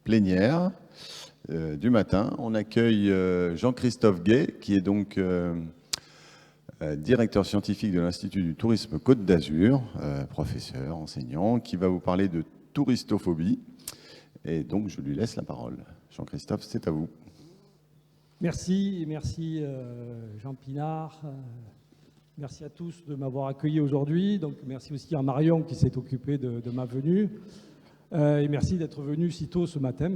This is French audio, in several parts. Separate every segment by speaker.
Speaker 1: plénière du matin. On accueille Jean-Christophe Gay, qui est donc directeur scientifique de l'Institut du tourisme Côte d'Azur, professeur, enseignant, qui va vous parler de touristophobie. Et donc, je lui laisse la parole. Jean-Christophe, c'est à vous.
Speaker 2: Merci Jean Pinard. Merci à tous de m'avoir accueilli aujourd'hui. Donc, merci aussi à Marion qui s'est occupée de ma venue. Et merci d'être venu si tôt ce matin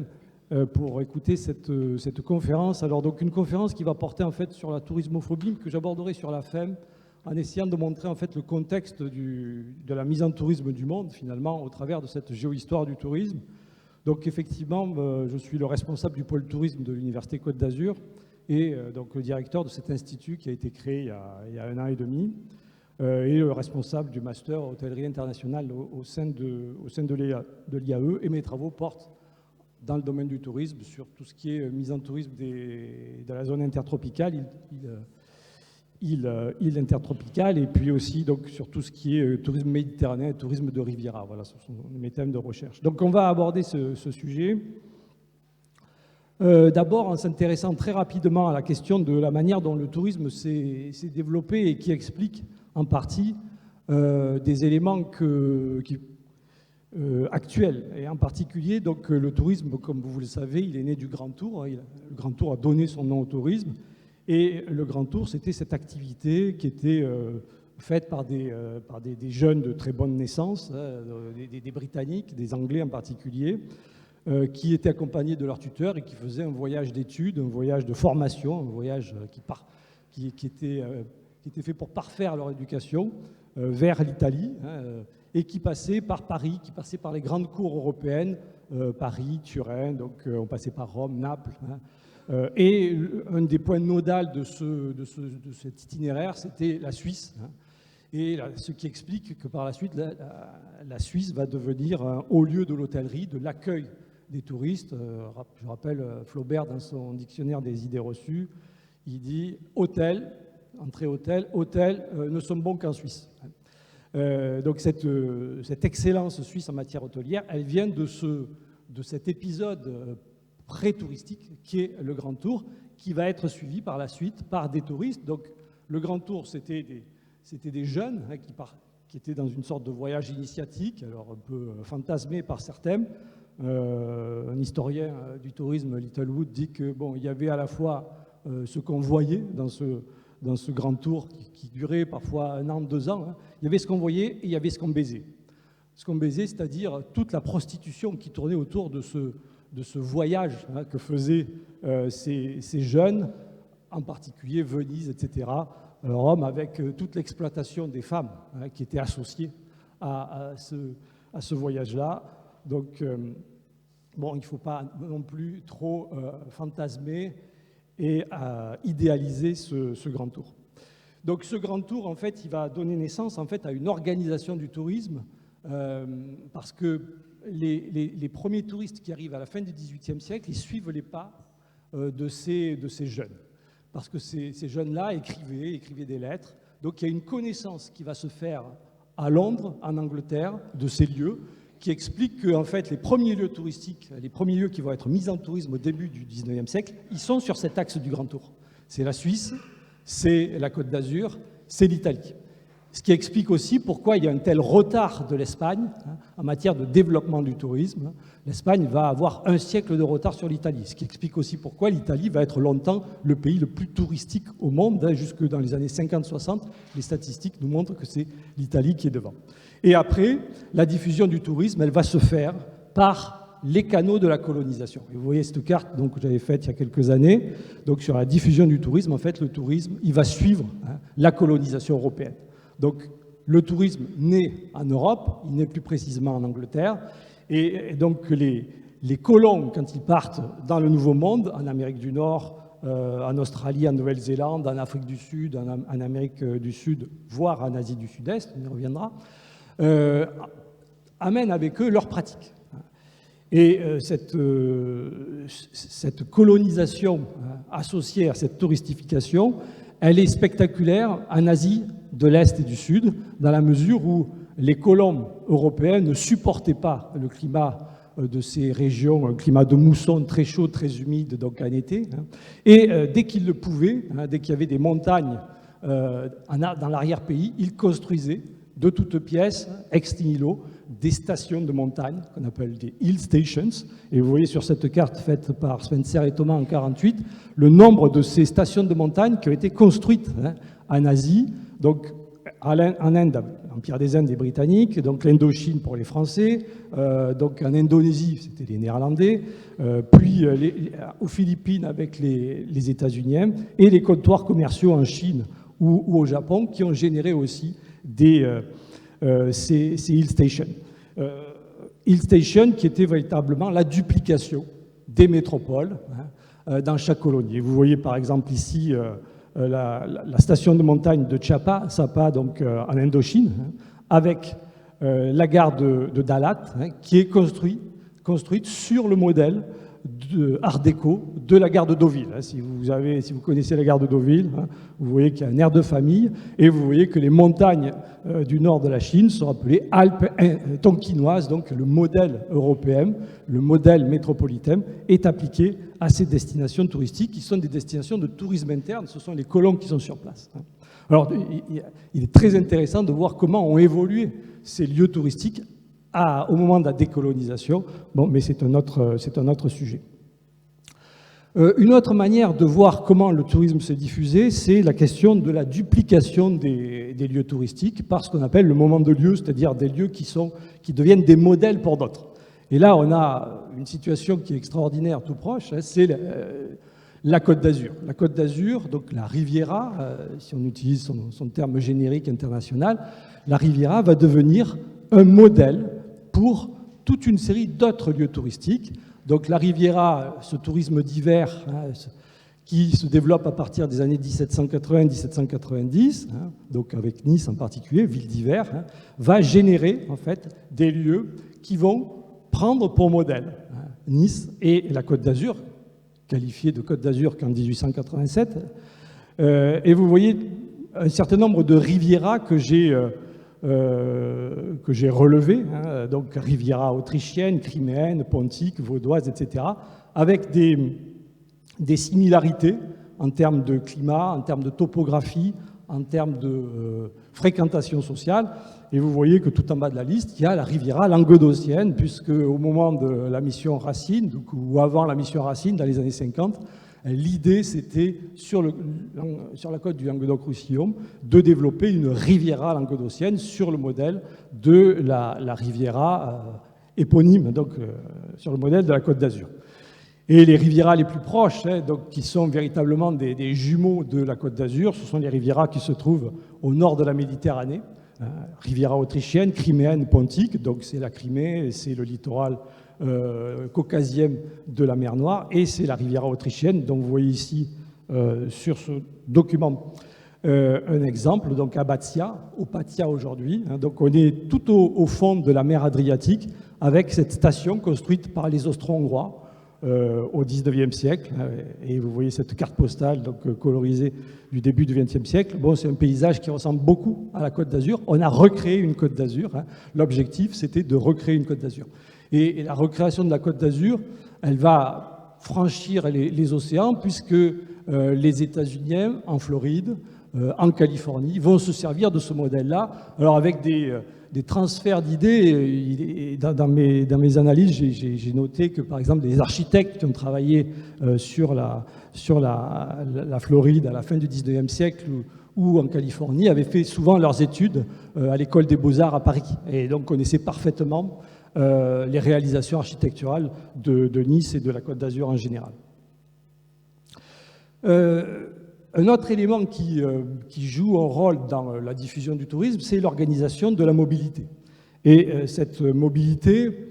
Speaker 2: pour écouter cette conférence. Alors, donc, une conférence qui va porter en fait sur la tourismophobie, que j'aborderai sur la fin, en essayant de montrer en fait le contexte de la mise en tourisme du monde, finalement, au travers de cette géohistoire du tourisme. Donc, effectivement, je suis le responsable du pôle tourisme de l'Université Côte d'Azur et donc le directeur de cet institut qui a été créé il y a 1 an et demi et le responsable du master hôtellerie internationale au sein de l'IAE. Et mes travaux portent dans le domaine du tourisme sur tout ce qui est mise en tourisme de la zone intertropicale, île intertropicale, et puis aussi donc, sur tout ce qui est tourisme méditerranéen et tourisme de Riviera. Voilà, ce sont mes thèmes de recherche. Donc on va aborder ce sujet. D'abord en s'intéressant très rapidement à la question de la manière dont le tourisme s'est développé et qui explique en partie des éléments actuels. Et en particulier, donc, le tourisme, comme vous le savez, il est né du Grand Tour. Le Grand Tour a donné son nom au tourisme. Et le Grand Tour, c'était cette activité qui était faite par des jeunes de très bonne naissance, des Britanniques, des Anglais en particulier, qui étaient accompagnés de leurs tuteurs et qui faisaient un voyage d'études, un voyage de formation, un voyage qui était fait pour parfaire leur éducation vers l'Italie, et qui passait par Paris, qui passait par les grandes cours européennes, Paris, Turin, donc on passait par Rome, Naples. Et un des points nodals de cet itinéraire, c'était la Suisse. Et ce qui explique que par la suite, la Suisse va devenir un haut lieu de l'hôtellerie, de l'accueil des touristes. Je rappelle Flaubert dans son dictionnaire des idées reçues, il dit « hôtel, entrée hôtel, hôtel ne sont bons qu'en Suisse ». Donc cette excellence suisse en matière hôtelière, elle vient de cet épisode pré-touristique qui est le Grand Tour, qui va être suivi par la suite par des touristes. Donc le Grand Tour, c'était des jeunes qui étaient dans une sorte de voyage initiatique, alors un peu fantasmé par certains. Un historien du tourisme, Littlewood, dit que bon, il y avait à la fois ce qu'on voyait dans ce Grand Tour qui durait parfois 1 an, 2 ans. Il y avait ce qu'on voyait et il y avait ce qu'on baisait. Ce qu'on baisait, c'est-à-dire toute la prostitution qui tournait autour de ce voyage que faisaient ces jeunes, en particulier Venise, etc., Rome, avec toute l'exploitation des femmes qui étaient associées à ce voyage-là. Donc, bon, il ne faut pas non plus trop fantasmer et idéaliser ce Grand Tour. Donc, ce Grand Tour, en fait, il va donner naissance en fait, à une organisation du tourisme parce que les premiers touristes qui arrivent à la fin du XVIIIe siècle, ils suivent les pas de ces jeunes. Parce que ces jeunes-là écrivaient des lettres. Donc il y a une connaissance qui va se faire à Londres, en Angleterre, de ces lieux, qui explique que en fait, les premiers lieux touristiques, les premiers lieux qui vont être mis en tourisme au début du XIXe siècle, ils sont sur cet axe du Grand Tour. C'est la Suisse, c'est la Côte d'Azur, c'est l'Italie. Ce qui explique aussi pourquoi il y a un tel retard de l'Espagne en matière de développement du tourisme. L'Espagne va avoir 1 siècle de retard sur l'Italie, ce qui explique aussi pourquoi l'Italie va être longtemps le pays le plus touristique au monde. Jusque dans les années 50-60, les statistiques nous montrent que c'est l'Italie qui est devant. Et après, la diffusion du tourisme, elle va se faire par les canaux de la colonisation. Et vous voyez cette carte que j'avais faite il y a quelques années. Donc sur la diffusion du tourisme, en fait, le tourisme, il va suivre la colonisation européenne. Donc, le tourisme naît en Europe, il naît plus précisément en Angleterre, et donc les colons, quand ils partent dans le Nouveau Monde, en Amérique du Nord, en Australie, en Nouvelle-Zélande, en Afrique du Sud, en Amérique du Sud, voire en Asie du Sud-Est, on y reviendra, amènent avec eux leurs pratiques. Et cette colonisation associée à cette touristification, elle est spectaculaire en Asie de l'Est et du Sud, dans la mesure où les colons européens ne supportaient pas le climat de ces régions, un climat de mousson très chaud, très humide, donc en été. Et dès qu'il le pouvait, dès qu'il y avait des montagnes dans l'arrière-pays, il construisait de toutes pièces, ex nihilo, des stations de montagne qu'on appelle des hill stations. Et vous voyez sur cette carte faite par Spencer et Thomas en 1948 le nombre de ces stations de montagne qui ont été construites en Asie, donc en Inde, l'Empire des Indes des Britanniques, donc l'Indochine pour les Français, donc en Indonésie, c'était les Néerlandais, puis aux Philippines avec les États-Unis, et les comptoirs commerciaux en Chine ou au Japon qui ont généré aussi ces hill stations. Hill stations qui étaient véritablement la duplication des métropoles dans chaque colonie. Et vous voyez par exemple ici la station de montagne de Sapa, donc en Indochine, avec la gare de Dalat, qui est construite sur le modèle Art déco de la gare de Deauville. Si vous connaissez la gare de Deauville, vous voyez qu'il y a un air de famille, et vous voyez que les montagnes du nord de la Chine sont appelées Alpes tonkinoises, donc le modèle européen, le modèle métropolitain est appliqué à ces destinations touristiques qui sont des destinations de tourisme interne, ce sont les colons qui sont sur place. Alors, il est très intéressant de voir comment ont évolué ces lieux touristiques au moment de la décolonisation, bon, mais c'est un autre sujet. Une autre manière de voir comment le tourisme se diffusait, c'est la question de la duplication des lieux touristiques par ce qu'on appelle le moment de lieu, c'est-à-dire des lieux qui deviennent des modèles pour d'autres. Et là, on a une situation qui est extraordinaire tout proche, c'est la Côte d'Azur. La Côte d'Azur, donc la Riviera, si on utilise son terme générique international, la Riviera va devenir un modèle pour toute une série d'autres lieux touristiques. Donc la Riviera, ce tourisme d'hiver qui se développe à partir des années 1780-1790, donc avec Nice en particulier, ville d'hiver, va générer en fait des lieux qui vont prendre pour modèle Nice et la Côte d'Azur, qualifiée de Côte d'Azur qu'en 1887. Et vous voyez un certain nombre de Rivieras que j'ai relevées, donc Riviera autrichienne, criméenne, pontique, vaudoise, etc., avec des similarités en termes de climat, en termes de topographie, en termes de fréquentation sociale. Et vous voyez que tout en bas de la liste, il y a la Riviera languedocienne, puisque au moment de la mission Racine, ou avant la mission Racine, dans les années 50, l'idée, c'était, sur la côte du Languedoc-Roussillon, de développer une Riviera languedocienne sur le modèle de la Riviera éponyme, donc sur le modèle de la Côte d'Azur. Et les Rivieras les plus proches, donc, qui sont véritablement des jumeaux de la Côte d'Azur, ce sont les Rivieras qui se trouvent au nord de la Méditerranée, Riviera autrichienne, criméenne, pontique, donc c'est la Crimée, c'est le littoral caucasien de la mer Noire, et c'est la Riviera autrichienne. Donc vous voyez ici sur ce document un exemple, donc à Batia, au Patia aujourd'hui. Donc on est tout au fond de la mer Adriatique avec cette station construite par les Austro-Hongrois au XIXe siècle. Et vous voyez cette carte postale donc, colorisée du début du XXe siècle. Bon, c'est un paysage qui ressemble beaucoup à la Côte d'Azur. On a recréé une Côte d'Azur. L'objectif, c'était de recréer une Côte d'Azur. Et la recréation de la Côte d'Azur, elle va franchir les océans puisque les États-Unis, en Floride, en Californie, vont se servir de ce modèle-là. Alors avec des transferts d'idées, dans mes analyses, j'ai noté que par exemple les architectes qui ont travaillé sur la Floride à la fin du XIXe siècle ou en Californie avaient fait souvent leurs études à l'école des Beaux-Arts à Paris et donc connaissaient parfaitement les réalisations architecturales de Nice et de la Côte d'Azur en général. Un autre élément qui joue un rôle dans la diffusion du tourisme, c'est l'organisation de la mobilité. Et cette mobilité,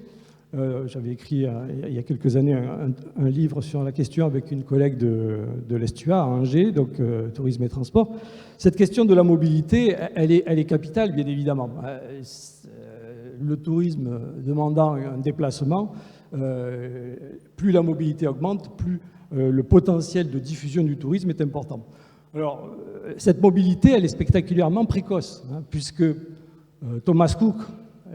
Speaker 2: j'avais écrit il y a quelques années un livre sur la question avec une collègue de l'Estua à Angers, donc tourisme et transport. Cette question de la mobilité, elle est capitale, bien évidemment. Le tourisme demandant un déplacement, plus la mobilité augmente, plus le potentiel de diffusion du tourisme est important. Alors, cette mobilité, elle est spectaculairement précoce, puisque Thomas Cook,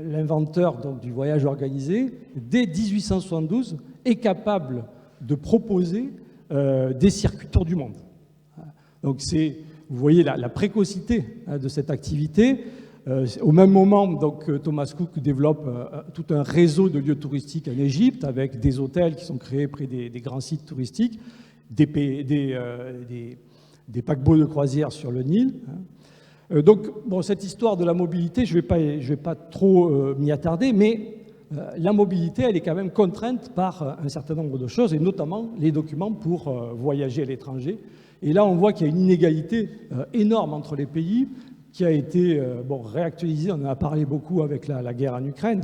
Speaker 2: l'inventeur du voyage organisé, dès 1872, est capable de proposer des circuits tour du monde. Donc vous voyez la précocité de cette activité. Au même moment, donc, Thomas Cook développe tout un réseau de lieux touristiques en Égypte, avec des hôtels qui sont créés près des grands sites touristiques, des paquebots de croisière sur le Nil. Donc, bon, cette histoire de la mobilité, je ne vais pas trop m'y attarder, mais la mobilité, elle est quand même contrainte par un certain nombre de choses, et notamment les documents pour voyager à l'étranger. Et là, on voit qu'il y a une inégalité énorme entre les pays, qui a été réactualisée, on en a parlé beaucoup avec la guerre en Ukraine,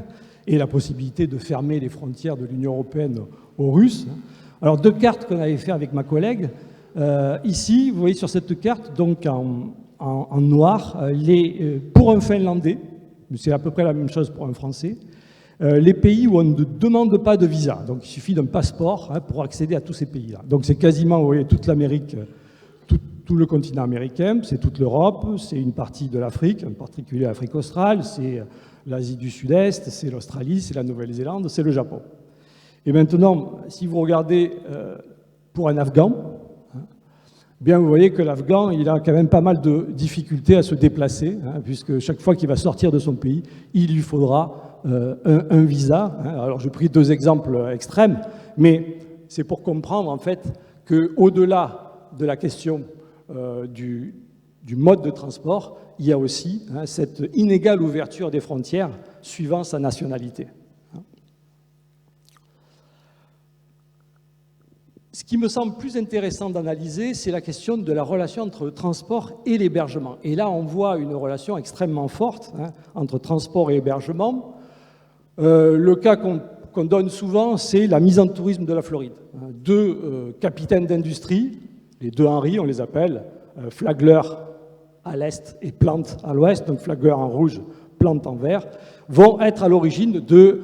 Speaker 2: et la possibilité de fermer les frontières de l'Union européenne aux Russes. Alors, deux cartes qu'on avait fait avec ma collègue. Ici, vous voyez sur cette carte, donc en noir, pour un Finlandais, c'est à peu près la même chose pour un Français, les pays où on ne demande pas de visa. Donc, il suffit d'un passeport pour accéder à tous ces pays-là. Donc, c'est quasiment, vous voyez, toute l'Amérique, tout le continent américain, c'est toute l'Europe, c'est une partie de l'Afrique, en particulier l'Afrique australe, c'est l'Asie du Sud-Est, c'est l'Australie, c'est la Nouvelle-Zélande, c'est le Japon. Et maintenant, si vous regardez pour un Afghan, bien vous voyez que l'Afghan, il a quand même pas mal de difficultés à se déplacer, puisque chaque fois qu'il va sortir de son pays, il lui faudra un visa. Alors, j'ai pris deux exemples extrêmes, mais c'est pour comprendre en fait qu'au-delà de la question du mode de transport, il y a aussi cette inégale ouverture des frontières suivant sa nationalité. Ce qui me semble plus intéressant d'analyser, c'est la question de la relation entre le transport et l'hébergement. Et là, on voit une relation extrêmement forte entre transport et hébergement. Le cas qu'on donne souvent, c'est la mise en tourisme de la Floride. Deux capitaines d'industrie, les deux Henry, on les appelle, Flagler à l'est et Plante à l'ouest, donc Flagler en rouge, Plante en vert, vont être à l'origine du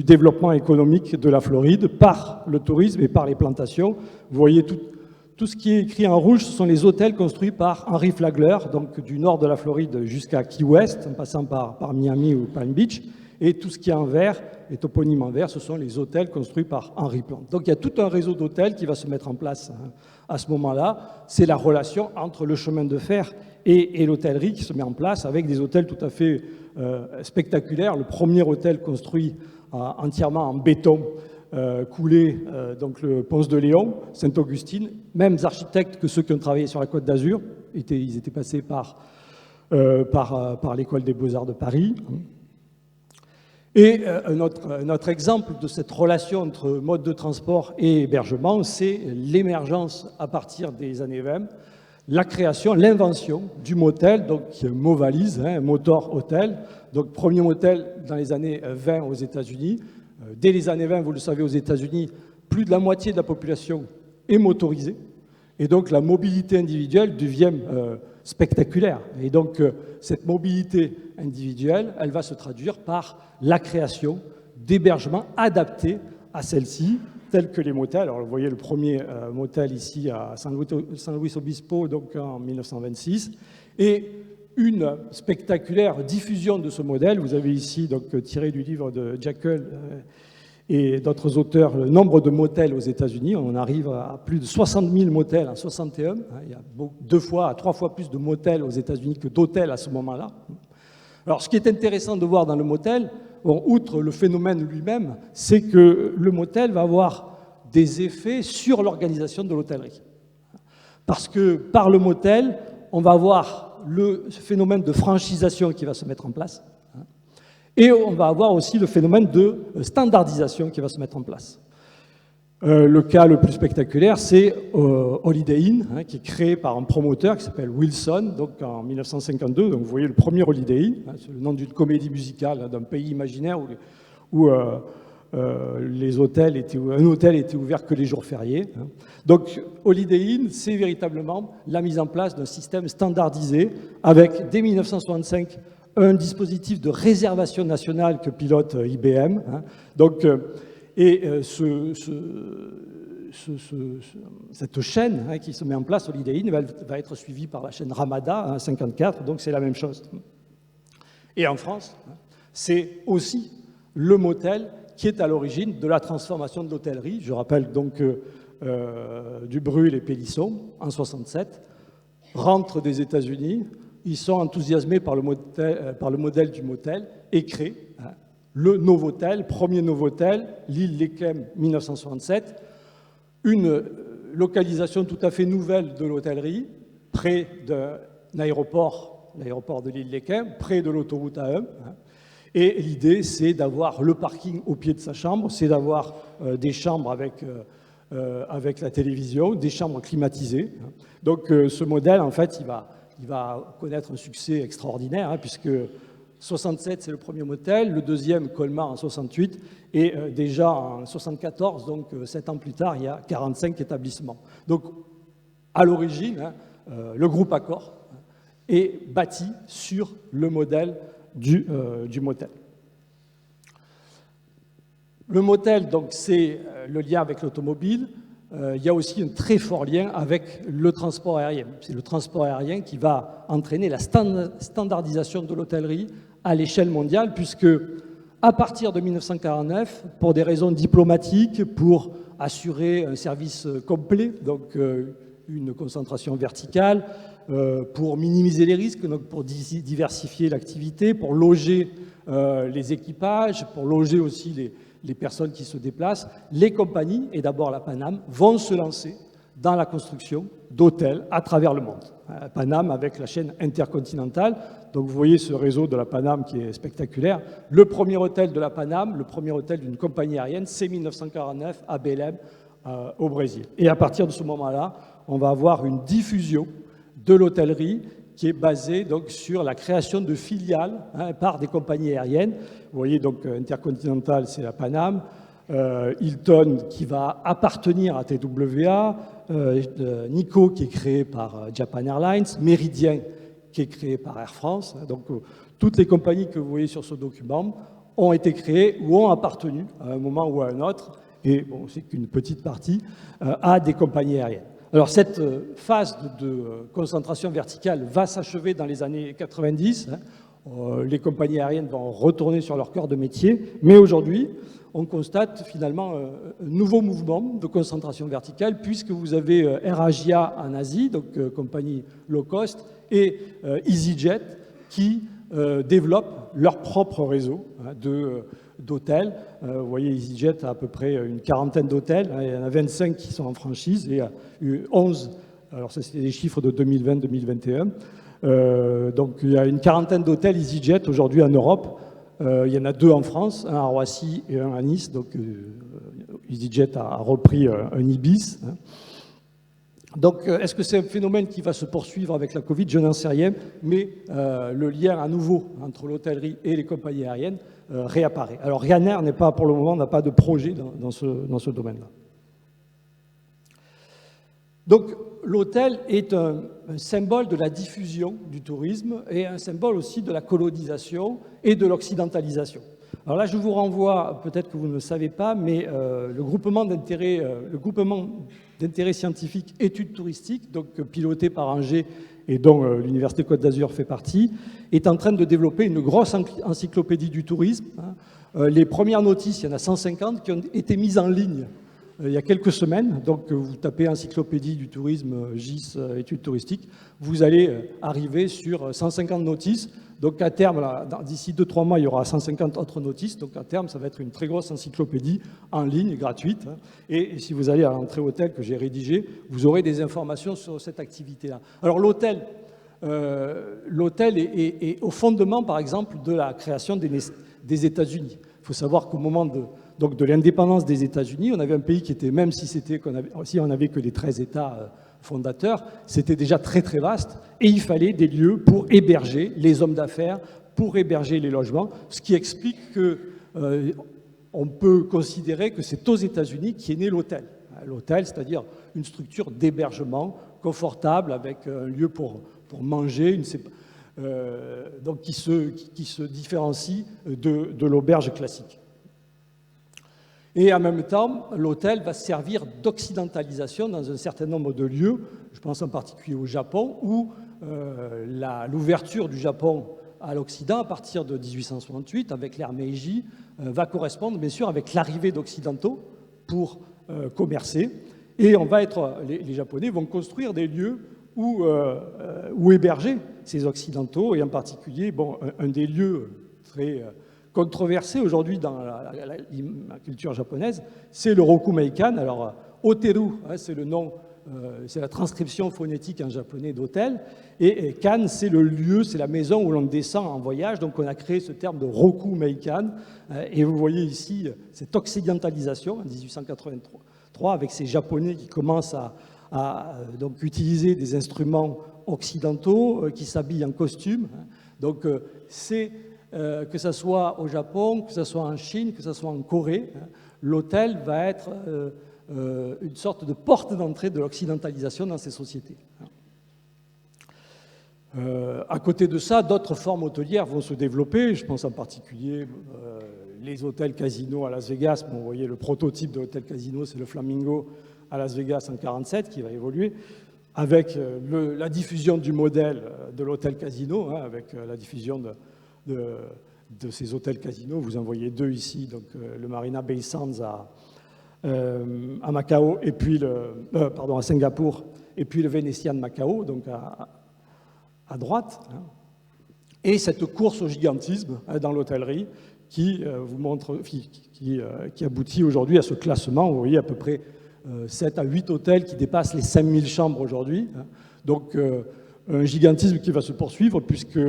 Speaker 2: développement économique de la Floride par le tourisme et par les plantations. Vous voyez tout ce qui est écrit en rouge, ce sont les hôtels construits par Henry Flagler, donc du nord de la Floride jusqu'à Key West, en passant par Miami ou Palm Beach. Et tout ce qui est en vert, est toponyme en vert, ce sont les hôtels construits par Henry Plant. Donc il y a tout un réseau d'hôtels qui va se mettre en place à ce moment-là. C'est la relation entre le chemin de fer et l'hôtellerie qui se met en place avec des hôtels tout à fait spectaculaires. Le premier hôtel construit entièrement en béton coulé, donc le Ponce de Léon, Saint-Augustine, mêmes architectes que ceux qui ont travaillé sur la Côte d'Azur. Ils étaient passés par l'École des Beaux-Arts de Paris. Et un autre exemple de cette relation entre mode de transport et hébergement, c'est l'émergence à partir des années 20, la création, l'invention du motel, donc mot-valise, motor hôtel. Donc premier motel dans les années 20 aux États-Unis. Dès les années 20, vous le savez, aux États-Unis, plus de la moitié de la population est motorisée. Et donc la mobilité individuelle devient spectaculaire. Et donc cette mobilité individuelle, elle va se traduire par la création d'hébergements adaptés à celle-ci, tels que les motels. Alors vous voyez le premier motel ici à San Luis Obispo, donc en 1926. Et une spectaculaire diffusion de ce modèle. Vous avez ici, donc, tiré du livre de Jekyll et d'autres auteurs, le nombre de motels aux États-Unis. On arrive à plus de 60 000 motels en 61. Il y a 2 à 3 fois plus de motels aux États-Unis que d'hôtels à ce moment-là. Alors, ce qui est intéressant de voir dans le motel, bon, outre le phénomène lui-même, c'est que le motel va avoir des effets sur l'organisation de l'hôtellerie. Parce que par le motel, on va avoir le phénomène de franchisation qui va se mettre en place. Et on va avoir aussi le phénomène de standardisation qui va se mettre en place. Le cas le plus spectaculaire, c'est Holiday Inn, qui est créé par un promoteur qui s'appelle Wilson, donc en 1952. Donc vous voyez le premier Holiday Inn, c'est le nom d'une comédie musicale d'un pays imaginaire où un hôtel était ouvert que les jours fériés. Donc Holiday Inn, c'est véritablement la mise en place d'un système standardisé avec, dès 1965, un dispositif de réservation nationale que pilote IBM. Donc, cette chaîne qui se met en place, Holiday Inn, va être suivie par la chaîne Ramada, 54, donc c'est la même chose. Et en France, c'est aussi le motel qui est à l'origine de la transformation de l'hôtellerie. Je rappelle donc que Dubrulle et Pélisson, en 1967, rentrent des États-Unis. Ils sont enthousiasmés par le modèle du motel et créent le Novotel, premier Novotel, l'île Lesquem, 1967, une localisation tout à fait nouvelle de l'hôtellerie, près d'un aéroport, l'aéroport de l'île Lesquem, près de l'autoroute A1. Et l'idée, c'est d'avoir le parking au pied de sa chambre, c'est d'avoir des chambres avec la télévision, des chambres climatisées. Donc ce modèle, en fait, il va connaître un succès extraordinaire, puisque 67, c'est le premier motel, le deuxième, Colmar, en 68, et déjà en 74, donc 7 ans plus tard, il y a 45 établissements. Donc, à l'origine, le groupe Accor est bâti sur le modèle du motel. Le motel, donc, c'est le lien avec l'automobile. Il y a aussi un très fort lien avec le transport aérien. C'est le transport aérien qui va entraîner la standardisation de l'hôtellerie à l'échelle mondiale, puisque à partir de 1949, pour des raisons diplomatiques, pour assurer un service complet, donc une concentration verticale, pour minimiser les risques, donc pour diversifier l'activité, pour loger les équipages, pour loger aussi les personnes qui se déplacent, les compagnies, et d'abord la Panam, vont se lancer dans la construction d'hôtels à travers le monde. Panam avec la chaîne intercontinentale. Donc vous voyez ce réseau de la Panam qui est spectaculaire. Le premier hôtel de la Panam, le premier hôtel d'une compagnie aérienne, c'est 1949 à Belém, au Brésil. Et à partir de ce moment-là, on va avoir une diffusion de l'hôtellerie qui est basée donc sur la création de filiales par des compagnies aériennes. Vous voyez donc Intercontinental, c'est la Panam, Hilton qui va appartenir à TWA, Nikko qui est créé par Japan Airlines, Méridien qui est créé par Air France. Donc toutes les compagnies que vous voyez sur ce document ont été créées ou ont appartenu à un moment ou à un autre, et bon, c'est qu'une petite partie, à des compagnies aériennes. Alors cette phase de concentration verticale va s'achever dans les années 90. Les compagnies aériennes vont retourner sur leur cœur de métier, mais aujourd'hui, on constate finalement un nouveau mouvement de concentration verticale, puisque vous avez Air Asia en Asie, donc compagnie low cost, et EasyJet qui développent leur propre réseau d'hôtels. Vous voyez, EasyJet a à peu près une quarantaine d'hôtels. Il y en a 25 qui sont en franchise et 11, alors ça c'était des chiffres de 2020-2021. Donc il y a une quarantaine d'hôtels EasyJet aujourd'hui en Europe. Il y en a 2 en France, un à Roissy et un à Nice. Donc EasyJet a repris un Ibis. Donc, est-ce que c'est un phénomène qui va se poursuivre avec la Covid? Je n'en sais rien, mais le lien à nouveau entre l'hôtellerie et les compagnies aériennes réapparaît. Alors, Ryanair n'est pas, pour le moment, n'a pas de projet dans ce domaine-là. Donc, l'hôtel est un symbole de la diffusion du tourisme et un symbole aussi de la colonisation et de l'occidentalisation. Alors là, je vous renvoie, peut-être que vous ne le savez pas, mais le groupement d'intérêt scientifique études touristiques, donc piloté par Angers et dont l'Université Côte d'Azur fait partie, est en train de développer une grosse encyclopédie du tourisme. Les premières notices, il y en a 150, qui ont été mises en ligne il y a quelques semaines. Donc vous tapez encyclopédie du tourisme, GIS, études touristiques, vous allez arriver sur 150 notices. Donc à terme, d'ici 2-3 mois, il y aura 150 autres notices. Donc à terme, ça va être une très grosse encyclopédie en ligne, gratuite. Et si vous allez à l'entrée hôtel que j'ai rédigée, vous aurez des informations sur cette activité-là. Alors l'hôtel est au fondement, par exemple, de la création des États-Unis. Il faut savoir qu'au moment de l'indépendance des États-Unis, on avait un pays qui était, même si on n'avait que les 13 États fondateurs, c'était déjà très très vaste, et il fallait des lieux pour héberger les hommes d'affaires, pour héberger les logements, ce qui explique qu'on peut considérer que c'est aux États-Unis qu'est né l'hôtel. L'hôtel, c'est-à-dire une structure d'hébergement confortable avec un lieu pour manger, donc qui se différencie de l'auberge classique. Et en même temps, l'hôtel va servir d'occidentalisation dans un certain nombre de lieux. Je pense en particulier au Japon, où l'ouverture du Japon à l'Occident à partir de 1868 avec l'ère Meiji va correspondre bien sûr avec l'arrivée d'Occidentaux pour commercer. Et les Japonais vont construire des lieux où héberger ces Occidentaux, et en particulier, un des lieux très controversé aujourd'hui dans la culture japonaise, c'est le Rokumeikan. Alors, Hoteru, c'est le nom, c'est la transcription phonétique en japonais d'hôtel, et kan, c'est le lieu, c'est la maison où l'on descend en voyage, donc on a créé ce terme de Rokumeikan, et vous voyez ici cette occidentalisation en 1883, avec ces Japonais qui commencent à donc utiliser des instruments occidentaux, qui s'habillent en costume. Donc c'est que ce soit au Japon, que ce soit en Chine, que ce soit en Corée, l'hôtel va être une sorte de porte d'entrée de l'occidentalisation dans ces sociétés. À côté de ça, d'autres formes hôtelières vont se développer. Je pense en particulier les hôtels casinos à Las Vegas. Bon, vous voyez, le prototype de l'hôtel casino, c'est le Flamingo à Las Vegas en 1947, qui va évoluer, avec la diffusion du modèle de l'hôtel casino, avec la diffusion de ces hôtels casinos. Vous en voyez deux ici, donc le Marina Bay Sands à Macao, et puis à Singapour, et puis le Venetian Macao, donc à droite, et cette course au gigantisme dans l'hôtellerie qui vous montre, qui aboutit aujourd'hui à ce classement. Vous voyez à peu près 7 à 8 hôtels qui dépassent les 5000 chambres aujourd'hui. Donc un gigantisme qui va se poursuivre, puisque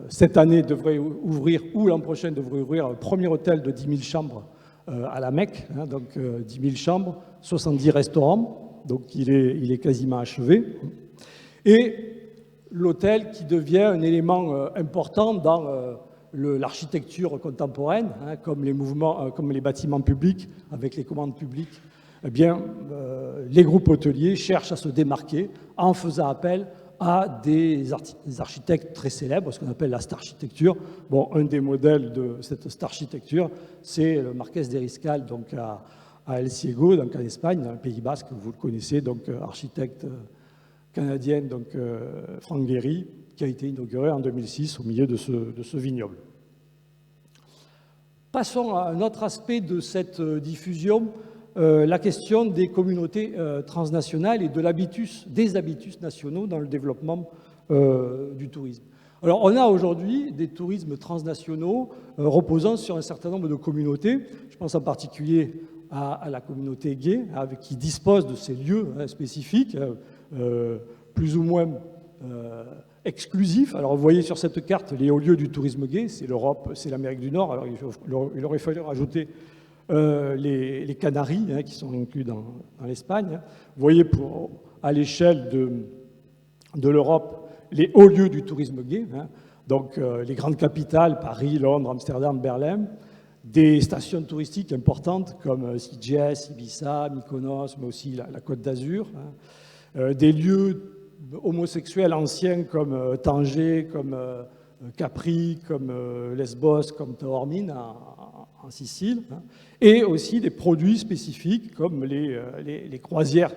Speaker 2: cette année devrait ouvrir, ou l'an prochain devrait ouvrir, le premier hôtel de 10 000 chambres à la Mecque, donc 10 000 chambres, 70 restaurants, donc il est quasiment achevé. Et l'hôtel qui devient un élément important dans l'architecture contemporaine, comme les bâtiments publics, avec les commandes publiques. Eh bien, les groupes hôteliers cherchent à se démarquer en faisant appel à des architectes très célèbres, ce qu'on appelle la stararchitecture. Bon, un des modèles de cette stararchitecture, c'est le Marquès de Riscal, donc à El Ciego, donc en Espagne, dans le Pays Basque, vous le connaissez, donc architecte canadienne, donc Franck Gehry, qui a été inauguré en 2006 au milieu de ce vignoble. Passons à un autre aspect de cette diffusion, la question des communautés transnationales et des habitus nationaux dans le développement du tourisme. Alors, on a aujourd'hui des tourismes transnationaux reposant sur un certain nombre de communautés. Je pense en particulier à la communauté gay, qui dispose de ces lieux spécifiques, plus ou moins exclusifs. Alors, vous voyez sur cette carte les hauts lieux du tourisme gay, c'est l'Europe, c'est l'Amérique du Nord. Alors, il aurait fallu rajouter les Canaries, qui sont inclus dans l'Espagne. Vous voyez, à l'échelle de l'Europe, les hauts lieux du tourisme gay, donc les grandes capitales, Paris, Londres, Amsterdam, Berlin, des stations touristiques importantes comme Sitges, Ibiza, Mykonos, mais aussi la Côte d'Azur, des lieux homosexuels anciens comme Tanger, comme Capri, comme Lesbos, comme Taormine en Sicile, et aussi des produits spécifiques comme les croisières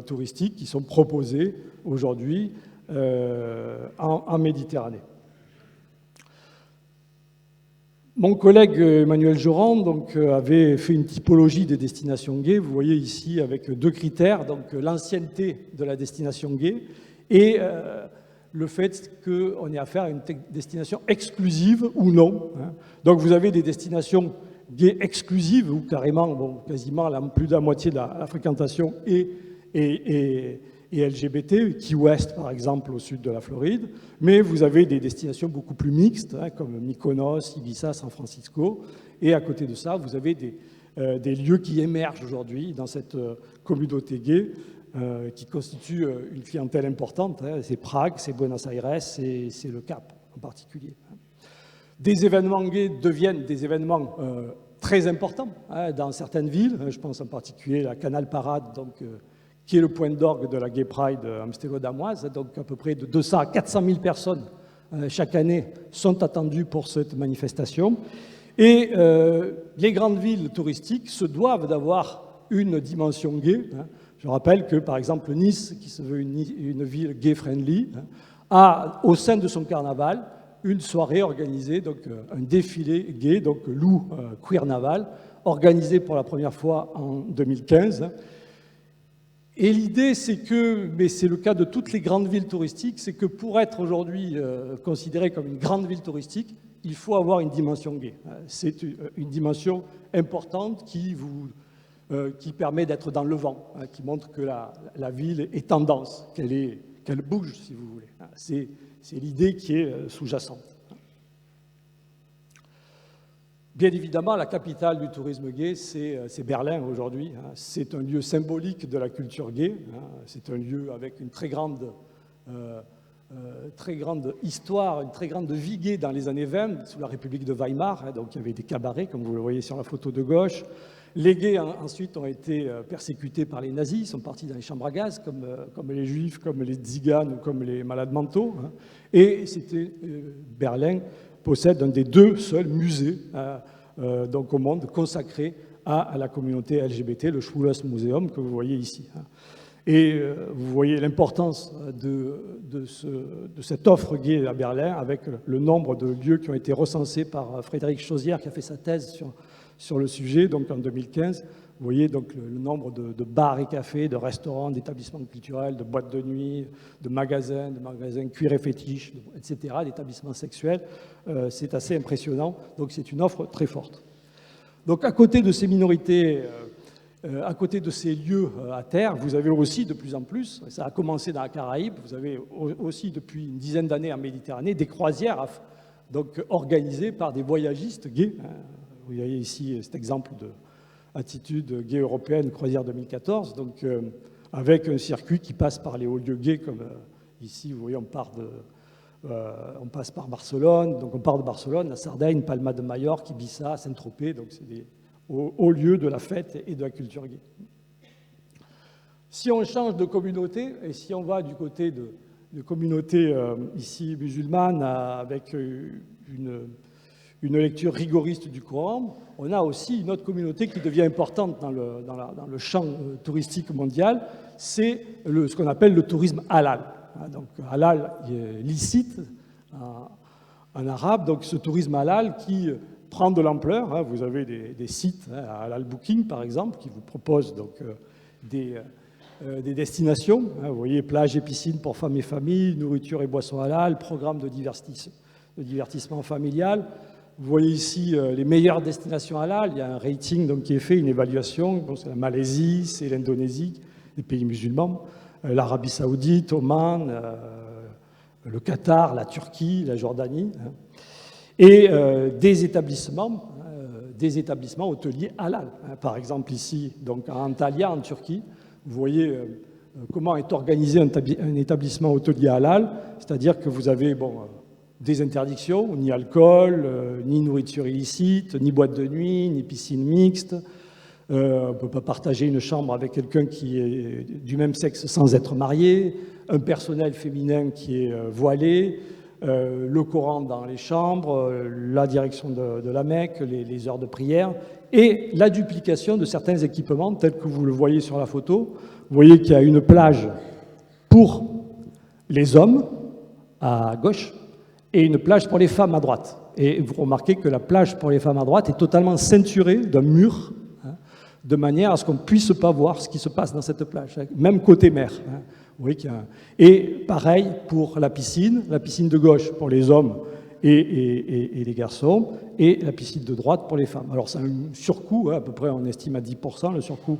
Speaker 2: touristiques qui sont proposées aujourd'hui en Méditerranée. Mon collègue Emmanuel Joran avait fait une typologie des destinations gays. Vous voyez ici avec deux critères, donc l'ancienneté de la destination gay et le fait qu'on ait affaire à une destination exclusive ou non. Donc vous avez des destinations gays exclusives où carrément, quasiment plus de la moitié de la fréquentation est LGBT, Key West par exemple au sud de la Floride, mais vous avez des destinations beaucoup plus mixtes, comme Mykonos, Ibiza, San Francisco, et à côté de ça, vous avez des lieux qui émergent aujourd'hui dans cette communauté gay, qui constitue une clientèle importante. C'est Prague, c'est Buenos Aires, c'est le Cap en particulier. Des événements gays deviennent des événements très importants dans certaines villes. Je pense en particulier à la Canal Parade, qui est le point d'orgue de la Gay Pride amstérodamoise. Donc à peu près de 200 à 400 000 personnes chaque année sont attendues pour cette manifestation. Et les grandes villes touristiques se doivent d'avoir une dimension gay. Je rappelle que, par exemple, Nice, qui se veut une ville gay-friendly, a au sein de son carnaval une soirée organisée, donc un défilé gay, donc Lou Queer Naval, organisé pour la première fois en 2015. Et l'idée, c'est que, mais c'est le cas de toutes les grandes villes touristiques, c'est que pour être aujourd'hui considéré comme une grande ville touristique, il faut avoir une dimension gay. C'est une dimension importante qui permet d'être dans le vent, qui montre que la ville est tendance, qu'elle bouge, si vous voulez. C'est l'idée qui est sous-jacente. Bien évidemment, la capitale du tourisme gay, c'est Berlin aujourd'hui. C'est un lieu symbolique de la culture gay. C'est un lieu avec une très grande histoire, une très grande vie gay dans les années 20, sous la République de Weimar. Donc il y avait des cabarets, comme vous le voyez sur la photo de gauche. Les gays, ensuite, ont été persécutés par les nazis. Ils sont partis dans les chambres à gaz, comme les juifs, comme les tziganes ou comme les malades mentaux. Et Berlin possède un des 2 seuls musées donc au monde consacrés à la communauté LGBT, le Schwules Museum, que vous voyez ici. Et vous voyez l'importance de cette offre gay à Berlin, avec le nombre de lieux qui ont été recensés par Frédéric Chauzière, qui a fait sa thèse sur le sujet, donc en 2015. Vous voyez donc le nombre de bars et cafés, de restaurants, d'établissements culturels, de boîtes de nuit, de magasins cuir et fétiches, etc., d'établissements sexuels. C'est assez impressionnant. Donc c'est une offre très forte. Donc à côté de ces minorités, à côté de ces lieux à terre, vous avez aussi de plus en plus, ça a commencé dans la Caraïbe, vous avez aussi depuis une dizaine d'années en Méditerranée, des croisières donc organisées par des voyagistes gays. Vous voyez ici cet exemple de Attitude gay européenne, croisière 2014, donc avec un circuit qui passe par les hauts lieux gays, comme ici, vous voyez, on passe par Barcelone, donc on part de Barcelone, la Sardaigne, Palma de Majorque, Ibiza, Saint-Tropez, donc c'est des hauts lieux de la fête et de la culture gay. Si on change de communauté, et si on va du côté de communautés ici musulmanes, avec une lecture rigoriste du Coran, on a aussi une autre communauté qui devient importante dans le champ touristique mondial, c'est ce qu'on appelle le tourisme halal. Donc halal est licite en arabe, donc ce tourisme halal qui prend de l'ampleur. Vous avez des sites, Halal Booking par exemple, qui vous proposent donc des destinations. Vous voyez, plages et piscines pour femmes et familles, nourriture et boissons halal, programme de divertissement familial. Vous voyez ici les meilleures destinations halal. Il y a un rating donc, qui est fait, une évaluation. Bon, c'est la Malaisie, c'est l'Indonésie, les pays musulmans, l'Arabie Saoudite, Oman, le Qatar, la Turquie, la Jordanie. Et des établissements hôteliers halal. Par exemple ici, donc à Antalya, en Turquie, vous voyez comment est organisé un établissement hôtelier halal, c'est-à-dire que vous avez des interdictions, ni alcool, ni nourriture illicite, ni boîte de nuit, ni piscine mixte. On ne peut pas partager une chambre avec quelqu'un qui est du même sexe sans être marié, un personnel féminin qui est voilé, le Coran dans les chambres, la direction de la Mecque, les heures de prière, et la duplication de certains équipements, tels que vous le voyez sur la photo. Vous voyez qu'il y a une plage pour les hommes à gauche, et une plage pour les femmes à droite. Et vous remarquez que la plage pour les femmes à droite est totalement ceinturée d'un mur, de manière à ce qu'on ne puisse pas voir ce qui se passe dans cette plage, même côté mer. Vous voyez qu'il y a Et pareil pour la piscine de gauche pour les hommes et les garçons, et la piscine de droite pour les femmes. Alors c'est un surcoût, à peu près on estime à 10% le surcoût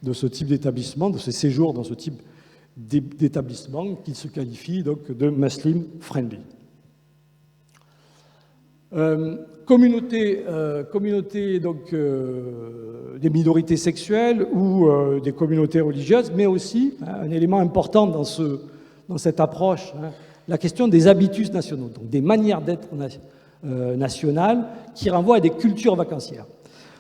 Speaker 2: de ce type d'établissement, de ces séjours dans ce type d'établissement qui se qualifie donc de Muslim friendly. Communauté donc, des minorités sexuelles ou des communautés religieuses, mais aussi un élément important dans cette approche, la question des habitus nationaux, donc des manières d'être nationales qui renvoient à des cultures vacancières.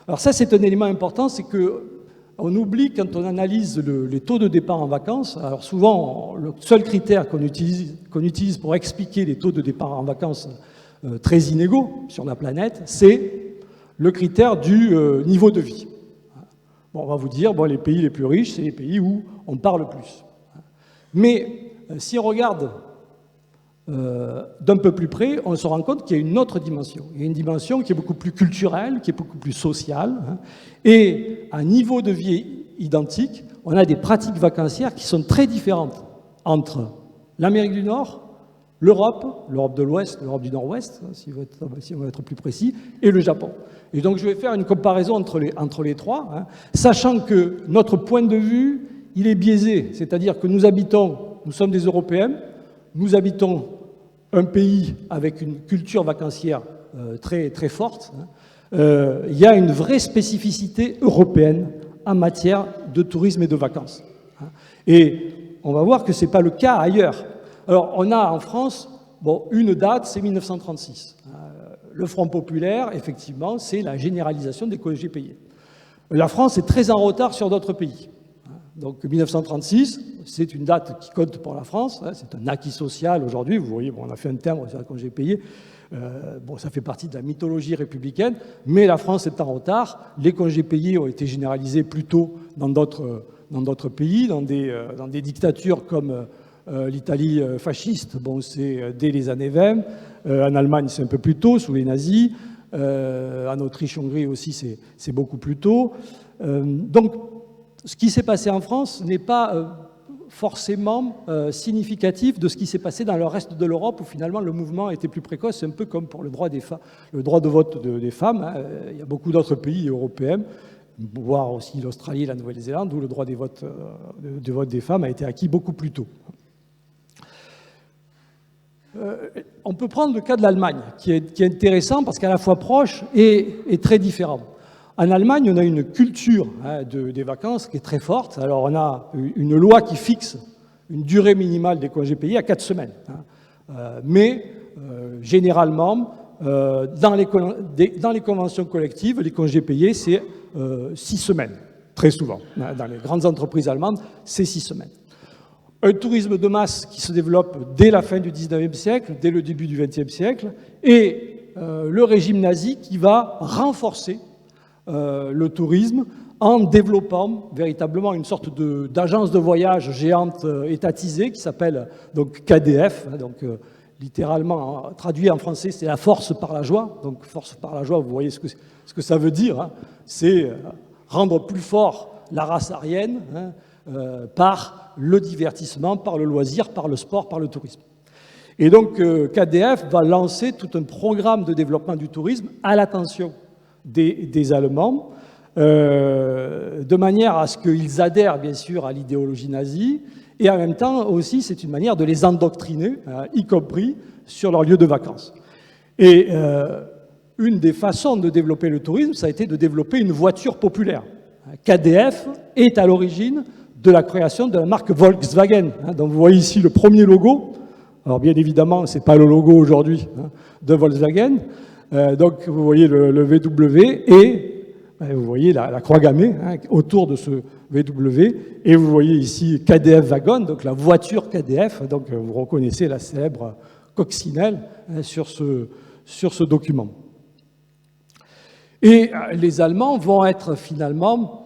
Speaker 2: Alors ça, c'est un élément important, c'est qu'on oublie quand on analyse les taux de départ en vacances. Alors souvent, le seul critère qu'on utilise pour expliquer les taux de départ en vacances très inégaux sur la planète, c'est le critère du niveau de vie. Bon, on va vous dire, les pays les plus riches, c'est les pays où on part le plus. Mais si on regarde d'un peu plus près, on se rend compte qu'il y a une autre dimension. Il y a une dimension qui est beaucoup plus culturelle, qui est beaucoup plus sociale. Et à niveau de vie identique, on a des pratiques vacancières qui sont très différentes entre l'Amérique du Nord, l'Europe, l'Europe de l'Ouest, l'Europe du Nord-Ouest, si on veut être plus précis, et le Japon. Et donc je vais faire une comparaison entre les trois, sachant que notre point de vue, il est biaisé. C'est-à-dire que nous sommes des Européens, nous habitons un pays avec une culture vacancière très, très forte. Il y a une vraie spécificité européenne en matière de tourisme et de vacances. Et on va voir que ce n'est pas le cas ailleurs. Alors, on a en France, une date, c'est 1936. Le Front populaire, effectivement, c'est la généralisation des congés payés. La France est très en retard sur d'autres pays. Donc 1936, c'est une date qui compte pour la France, c'est un acquis social aujourd'hui. Vous voyez, on a fait un timbre sur les congés payés. Ça fait partie de la mythologie républicaine, mais la France est en retard. Les congés payés ont été généralisés plus tôt dans d'autres pays, dans des dictatures comme l'Italie fasciste, c'est dès les années 20. En Allemagne, c'est un peu plus tôt, sous les nazis. En Autriche-Hongrie aussi, c'est beaucoup plus tôt. Donc, ce qui s'est passé en France n'est pas forcément significatif de ce qui s'est passé dans le reste de l'Europe, où finalement le mouvement était plus précoce. C'est un peu comme pour le droit de vote des femmes. Il y a beaucoup d'autres pays européens, voire aussi l'Australie et la Nouvelle-Zélande, où le droit de vote des femmes a été acquis beaucoup plus tôt. On peut prendre le cas de l'Allemagne, qui est intéressant parce qu'à la fois proche et très différent. En Allemagne, on a une culture des vacances qui est très forte. Alors, on a une loi qui fixe une durée minimale des congés payés à 4 semaines. Mais, généralement, dans les conventions collectives, les congés payés, c'est 6 semaines, très souvent. Dans les grandes entreprises allemandes, c'est 6 semaines. Un tourisme de masse qui se développe dès la fin du 19e siècle, dès le début du 20e siècle, et le régime nazi qui va renforcer le tourisme en développant véritablement une sorte d'agence de voyage géante étatisée qui s'appelle donc KDF, littéralement traduit en français, c'est la force par la joie. Donc force par la joie, vous voyez ce que ça veut dire, c'est rendre plus fort la race aryenne par le divertissement, par le loisir, par le sport, par le tourisme. Et donc KDF va lancer tout un programme de développement du tourisme à l'attention des Allemands, de manière à ce qu'ils adhèrent bien sûr à l'idéologie nazie, et en même temps aussi c'est une manière de les endoctriner, y compris sur leur lieu de vacances. Et une des façons de développer le tourisme, ça a été de développer une voiture populaire. KDF est à l'origine de la création de la marque Volkswagen. Donc vous voyez ici le premier logo. Alors bien évidemment, ce n'est pas le logo aujourd'hui de Volkswagen. Donc vous voyez le VW et vous voyez la croix gammée autour de ce VW. Et vous voyez ici KDF Wagon, donc la voiture KDF. Donc vous reconnaissez la célèbre coccinelle sur ce document. Et les Allemands vont être finalement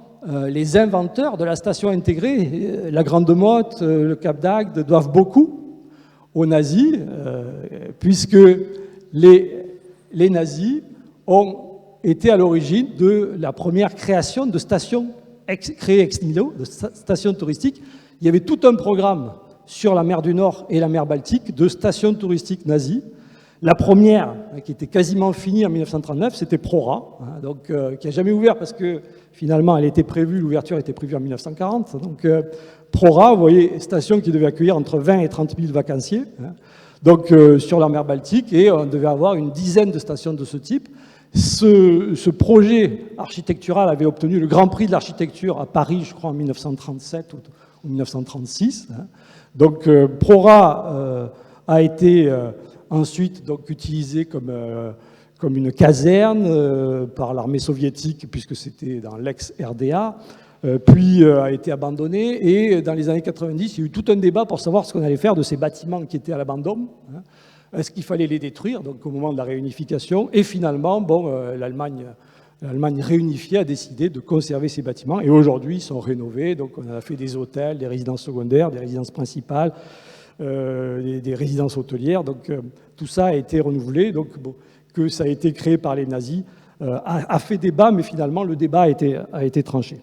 Speaker 2: les inventeurs de la station intégrée. La Grande Motte, le Cap d'Agde doivent beaucoup aux nazis, puisque les nazis ont été à l'origine de la première création de stations créées ex nihilo, de stations touristiques. Il y avait tout un programme sur la mer du Nord et la mer Baltique de stations touristiques nazies. La première, qui était quasiment finie en 1939, c'était Prora, qui n'a jamais ouvert parce que finalement l'ouverture était prévue en 1940. Donc Prora, vous voyez, station qui devait accueillir entre 20 et 30 000 vacanciers, sur la mer Baltique, et on devait avoir une dizaine de stations de ce type. Ce projet architectural avait obtenu le Grand Prix de l'architecture à Paris, je crois, en 1937 ou 1936. Donc Prora a été ensuite utilisé comme une caserne par l'armée soviétique, puisque c'était dans l'ex-RDA, puis a été abandonné. Et dans les années 90, il y a eu tout un débat pour savoir ce qu'on allait faire de ces bâtiments qui étaient à l'abandon. Est-ce qu'il fallait les détruire, donc au moment de la réunification? Et finalement, l'Allemagne réunifiée a décidé de conserver ces bâtiments. Et aujourd'hui, ils sont rénovés. Donc on a fait des hôtels, des résidences secondaires, des résidences principales, des résidences hôtelières. Donc tout ça a été renouvelé. Donc bon, que ça a été créé par les nazis a fait débat, mais finalement le débat a été tranché.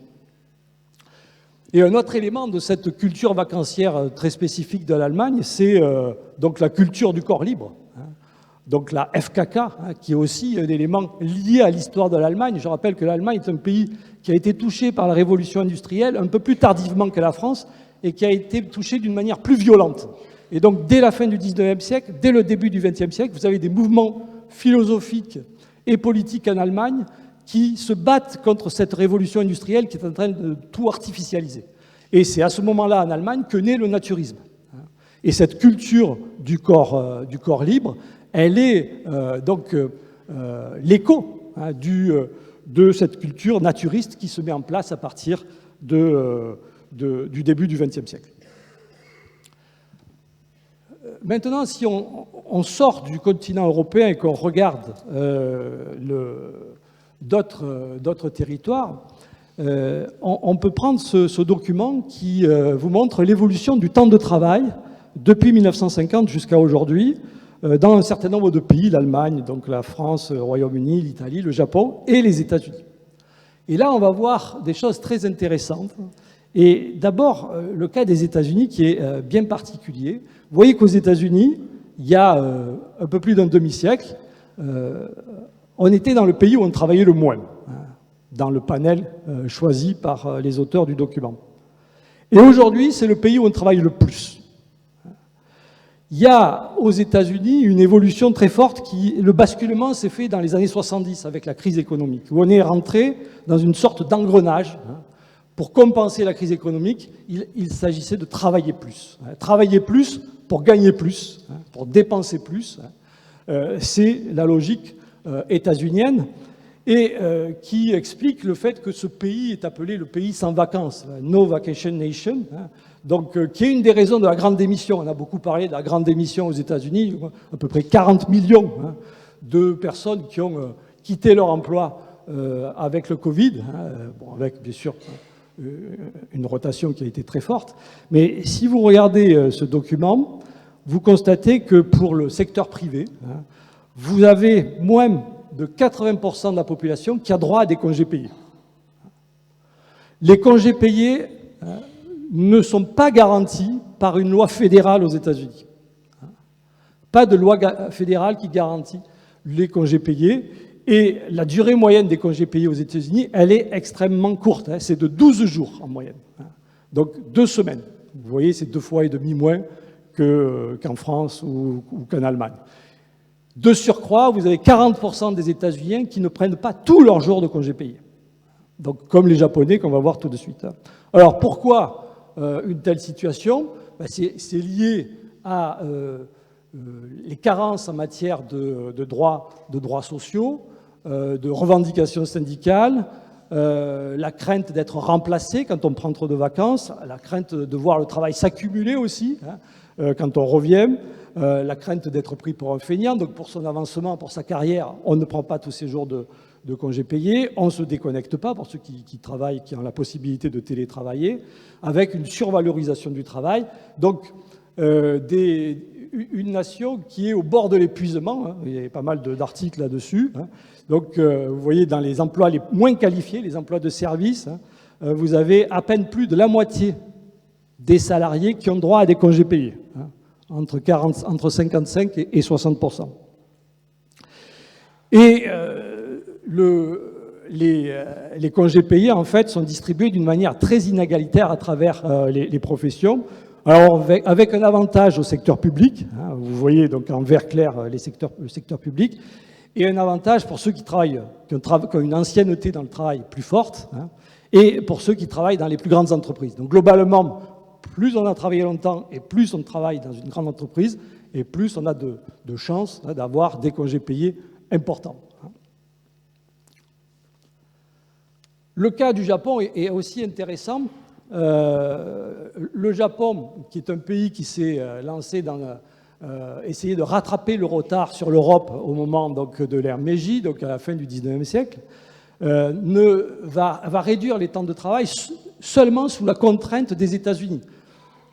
Speaker 2: Et un autre élément de cette culture vacancière très spécifique de l'Allemagne, c'est donc la culture du corps libre. Donc la FKK, qui est aussi un élément lié à l'histoire de l'Allemagne. Je rappelle que l'Allemagne est un pays qui a été touché par la révolution industrielle un peu plus tardivement que la France et qui a été touché d'une manière plus violente. Et donc dès la fin du 19e siècle, dès le début du 20e siècle, vous avez des mouvements philosophiques et politiques en Allemagne qui se battent contre cette révolution industrielle qui est en train de tout artificialiser. Et c'est à ce moment-là en Allemagne que naît le naturisme. Et cette culture du corps libre, elle est donc l'écho de cette culture naturiste qui se met en place à partir du début du XXe siècle. Maintenant, si on sort du continent européen et qu'on regarde d'autres territoires, on peut prendre ce document qui vous montre l'évolution du temps de travail depuis 1950 jusqu'à aujourd'hui dans un certain nombre de pays, l'Allemagne, donc la France, le Royaume-Uni, l'Italie, le Japon et les États-Unis. Et là, on va voir des choses très intéressantes. Et d'abord, le cas des États-Unis qui est bien particulier. Vous voyez qu'aux États-Unis, il y a un peu plus d'un demi-siècle, on était dans le pays où on travaillait le moins, dans le panel choisi par les auteurs du document. Et aujourd'hui, c'est le pays où on travaille le plus. Il y a aux États-Unis une évolution très forte le basculement s'est fait dans les années 70 avec la crise économique, où on est rentré dans une sorte d'engrenage. Pour compenser la crise économique, il s'agissait de travailler plus. Travailler plus pour gagner plus, pour dépenser plus. C'est la logique états-unienne et qui explique le fait que ce pays est appelé le pays sans vacances, No Vacation Nation, donc qui est une des raisons de la grande démission. On a beaucoup parlé de la grande démission aux États-Unis, à peu près 40 millions de personnes qui ont quitté leur emploi avec le Covid, bon, avec bien sûr une rotation qui a été très forte. Mais si vous regardez ce document, vous constatez que pour le secteur privé, vous avez moins de 80% de la population qui a droit à des congés payés. Les congés payés ne sont pas garantis par une loi fédérale aux États-Unis. Pas de loi fédérale qui garantit les congés payés. Et la durée moyenne des congés payés aux États-Unis, elle est extrêmement courte. C'est de 12 jours en moyenne. Donc 2 semaines. Vous voyez, c'est 2,5 fois moins qu'en France ou qu'en Allemagne. De surcroît, vous avez 40% des États-Unis qui ne prennent pas tous leurs jours de congés payés. Donc comme les Japonais qu'on va voir tout de suite. Alors pourquoi une telle situation? C'est lié à les carences en matière de droits sociaux, de revendications syndicales, la crainte d'être remplacé quand on prend trop de vacances, la crainte de voir le travail s'accumuler aussi quand on revient, la crainte d'être pris pour un feignant. Donc pour son avancement, pour sa carrière, on ne prend pas tous ces jours de congés payés, on ne se déconnecte pas pour ceux qui travaillent, qui ont la possibilité de télétravailler, avec une survalorisation du travail. Donc une nation qui est au bord de l'épuisement, il y a pas mal d'articles là-dessus. Donc vous voyez dans les emplois les moins qualifiés, les emplois de service, vous avez à peine plus de la moitié des salariés qui ont droit à des congés payés, entre 55 et 60%. Et les congés payés, en fait, sont distribués d'une manière très inégalitaire à travers les professions. Alors, avec un avantage au secteur public, vous voyez donc en vert clair le secteur public, et un avantage pour ceux qui travaillent, qui ont une ancienneté dans le travail plus forte, et pour ceux qui travaillent dans les plus grandes entreprises. Donc, globalement, plus on a travaillé longtemps et plus on travaille dans une grande entreprise, et plus on a de chances d'avoir des congés payés importants. Le cas du Japon est aussi intéressant. Le Japon, qui est un pays qui s'est lancé dans essayer de rattraper le retard sur l'Europe au moment donc, de l'ère Meiji, donc à la fin du 19e siècle, va réduire les temps de travail seulement sous la contrainte des États-Unis.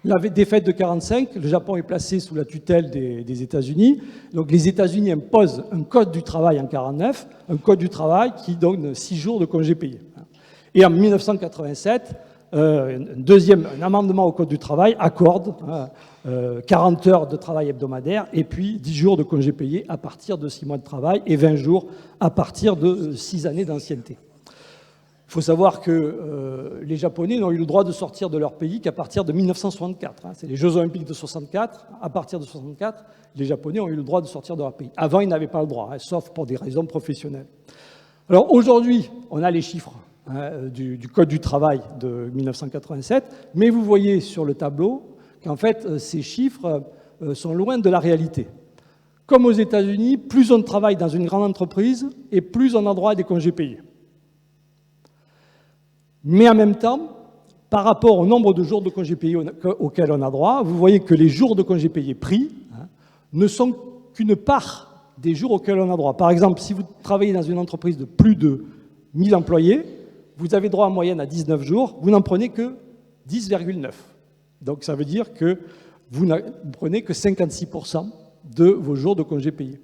Speaker 2: la défaite de 1945, le Japon est placé sous la tutelle des États-Unis. Donc les États-Unis imposent un code du travail en 1949, un code du travail qui donne 6 jours de congés payés. Et en 1987, un amendement au code du travail accorde 40 heures de travail hebdomadaire et puis 10 jours de congés payés à partir de 6 mois de travail et 20 jours à partir de 6 années d'ancienneté. Il faut savoir que les Japonais n'ont eu le droit de sortir de leur pays qu'à partir de 1964. C'est les Jeux Olympiques de 1964. À partir de 1964, les Japonais ont eu le droit de sortir de leur pays. Avant, ils n'avaient pas le droit, sauf pour des raisons professionnelles. Alors aujourd'hui, on a les chiffres du Code du travail de 1987, mais vous voyez sur le tableau qu'en fait, ces chiffres sont loin de la réalité. Comme aux États-Unis, plus on travaille dans une grande entreprise et plus on a droit à des congés payés. Mais en même temps, par rapport au nombre de jours de congés payés auxquels on a droit, vous voyez que les jours de congés payés pris ne sont qu'une part des jours auxquels on a droit. Par exemple, si vous travaillez dans une entreprise de plus de 1000 employés, vous avez droit en moyenne à 19 jours, vous n'en prenez que 10,9. Donc ça veut dire que vous ne prenez que 56% de vos jours de congés payés.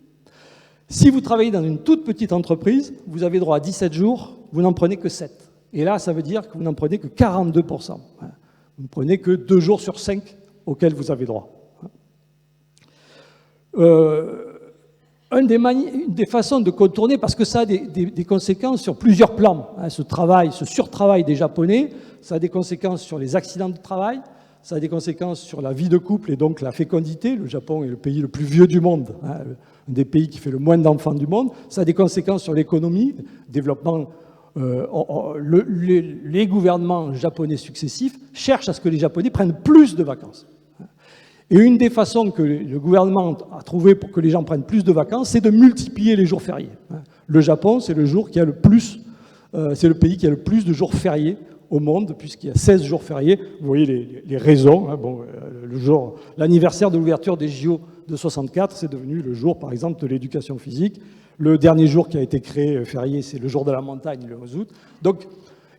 Speaker 2: Si vous travaillez dans une toute petite entreprise, vous avez droit à 17 jours, vous n'en prenez que 7. Et là, ça veut dire que vous n'en prenez que 42%. Vous ne prenez que 2 jours sur 5 auxquels vous avez droit. Une des façons de contourner, parce que ça a des conséquences sur plusieurs plans, ce surtravail des Japonais, ça a des conséquences sur les accidents de travail, ça a des conséquences sur la vie de couple et donc la fécondité. Le Japon est le pays le plus vieux du monde, un des pays qui fait le moins d'enfants du monde. Ça a des conséquences sur l'économie, développement. Les gouvernements japonais successifs cherchent à ce que les Japonais prennent plus de vacances. Et une des façons que le gouvernement a trouvé pour que les gens prennent plus de vacances, c'est de multiplier les jours fériés. Le Japon, c'est le pays qui a le plus de jours fériés au monde, puisqu'il y a 16 jours fériés. Vous voyez les raisons. L'anniversaire de l'ouverture des JO de 64, c'est devenu le jour, par exemple, de l'éducation physique. Le dernier jour qui a été créé férié, c'est le jour de la montagne, le 11 août.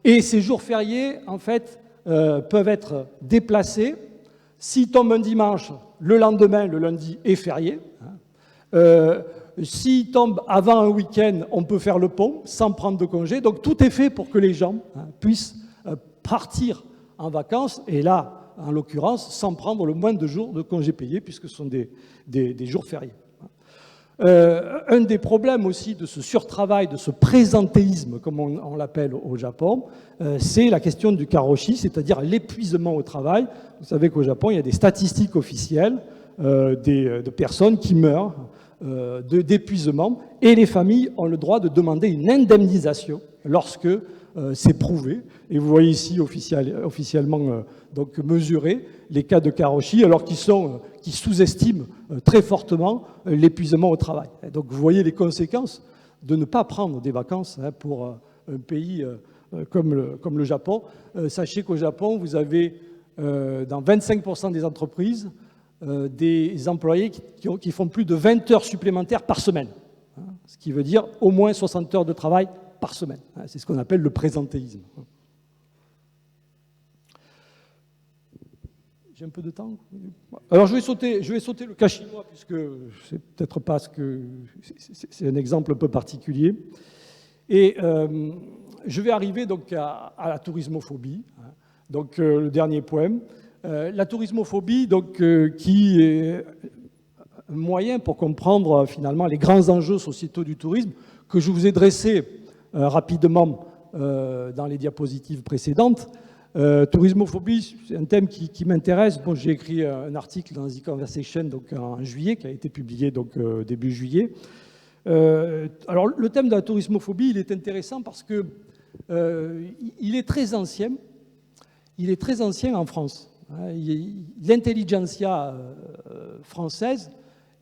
Speaker 2: Et ces jours fériés, en fait, peuvent être déplacés. S'il tombe un dimanche, le lendemain, le lundi, est férié. S'il tombe avant un week-end, on peut faire le pont sans prendre de congé. Donc tout est fait pour que les gens puissent partir en vacances, et là, en l'occurrence, sans prendre le moins de jours de congés payés, puisque ce sont des jours fériés. Un des problèmes aussi de ce surtravail, de ce présentéisme, comme on l'appelle au Japon, c'est la question du karoshi, c'est-à-dire l'épuisement au travail. Vous savez qu'au Japon, il y a des statistiques officielles de personnes qui meurent d'épuisement, et les familles ont le droit de demander une indemnisation lorsque c'est prouvé. Et vous voyez ici officiellement donc mesurer les cas de karoshi, alors qui sous-estiment très fortement l'épuisement au travail. Donc vous voyez les conséquences de ne pas prendre des vacances pour un pays comme le Japon. Sachez qu'au Japon, vous avez dans 25% des entreprises des employés qui font plus de 20 heures supplémentaires par semaine, ce qui veut dire au moins 60 heures de travail par semaine. C'est ce qu'on appelle le présentéisme. J'ai un peu de temps. Alors je vais sauter le cas chinois, puisque c'est peut-être pas c'est un exemple un peu particulier. Et je vais arriver donc à la tourismophobie. Donc le dernier point. La tourismophobie, donc, qui est un moyen pour comprendre finalement les grands enjeux sociétaux du tourisme que je vous ai dressés rapidement dans les diapositives précédentes. Tourismophobie, c'est un thème qui m'intéresse. Bon, j'ai écrit un article dans The Conversation donc, en juillet, qui a été publié donc, début juillet. Alors, le thème de la tourismophobie, il est intéressant parce que il est très ancien. Il est très ancien en France. L'intelligentsia française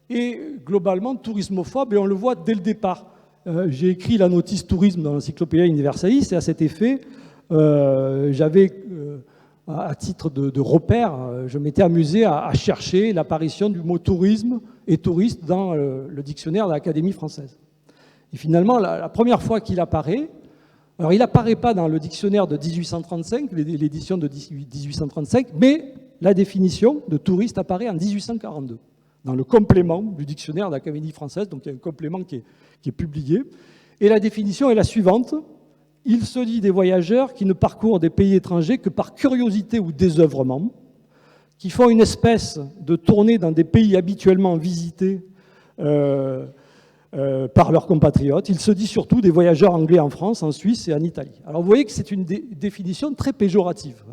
Speaker 2: est globalement tourismophobe, et on le voit dès le départ. J'ai écrit la notice tourisme dans l'Encyclopædia Universalis, et à cet effet, j'avais, à titre de repère, je m'étais amusé à chercher l'apparition du mot tourisme et touriste dans le dictionnaire de l'Académie française. Et finalement, la première fois qu'il apparaît, alors il n'apparaît pas dans le dictionnaire de 1835, l'édition de 1835, mais la définition de touriste apparaît en 1842, dans le complément du dictionnaire de l'Académie française, donc il y a un complément qui est publié. Et la définition est la suivante. Il se dit des voyageurs qui ne parcourent des pays étrangers que par curiosité ou désœuvrement, qui font une espèce de tournée dans des pays habituellement visités par leurs compatriotes. Il se dit surtout des voyageurs anglais en France, en Suisse et en Italie. Alors vous voyez que c'est une définition très péjorative.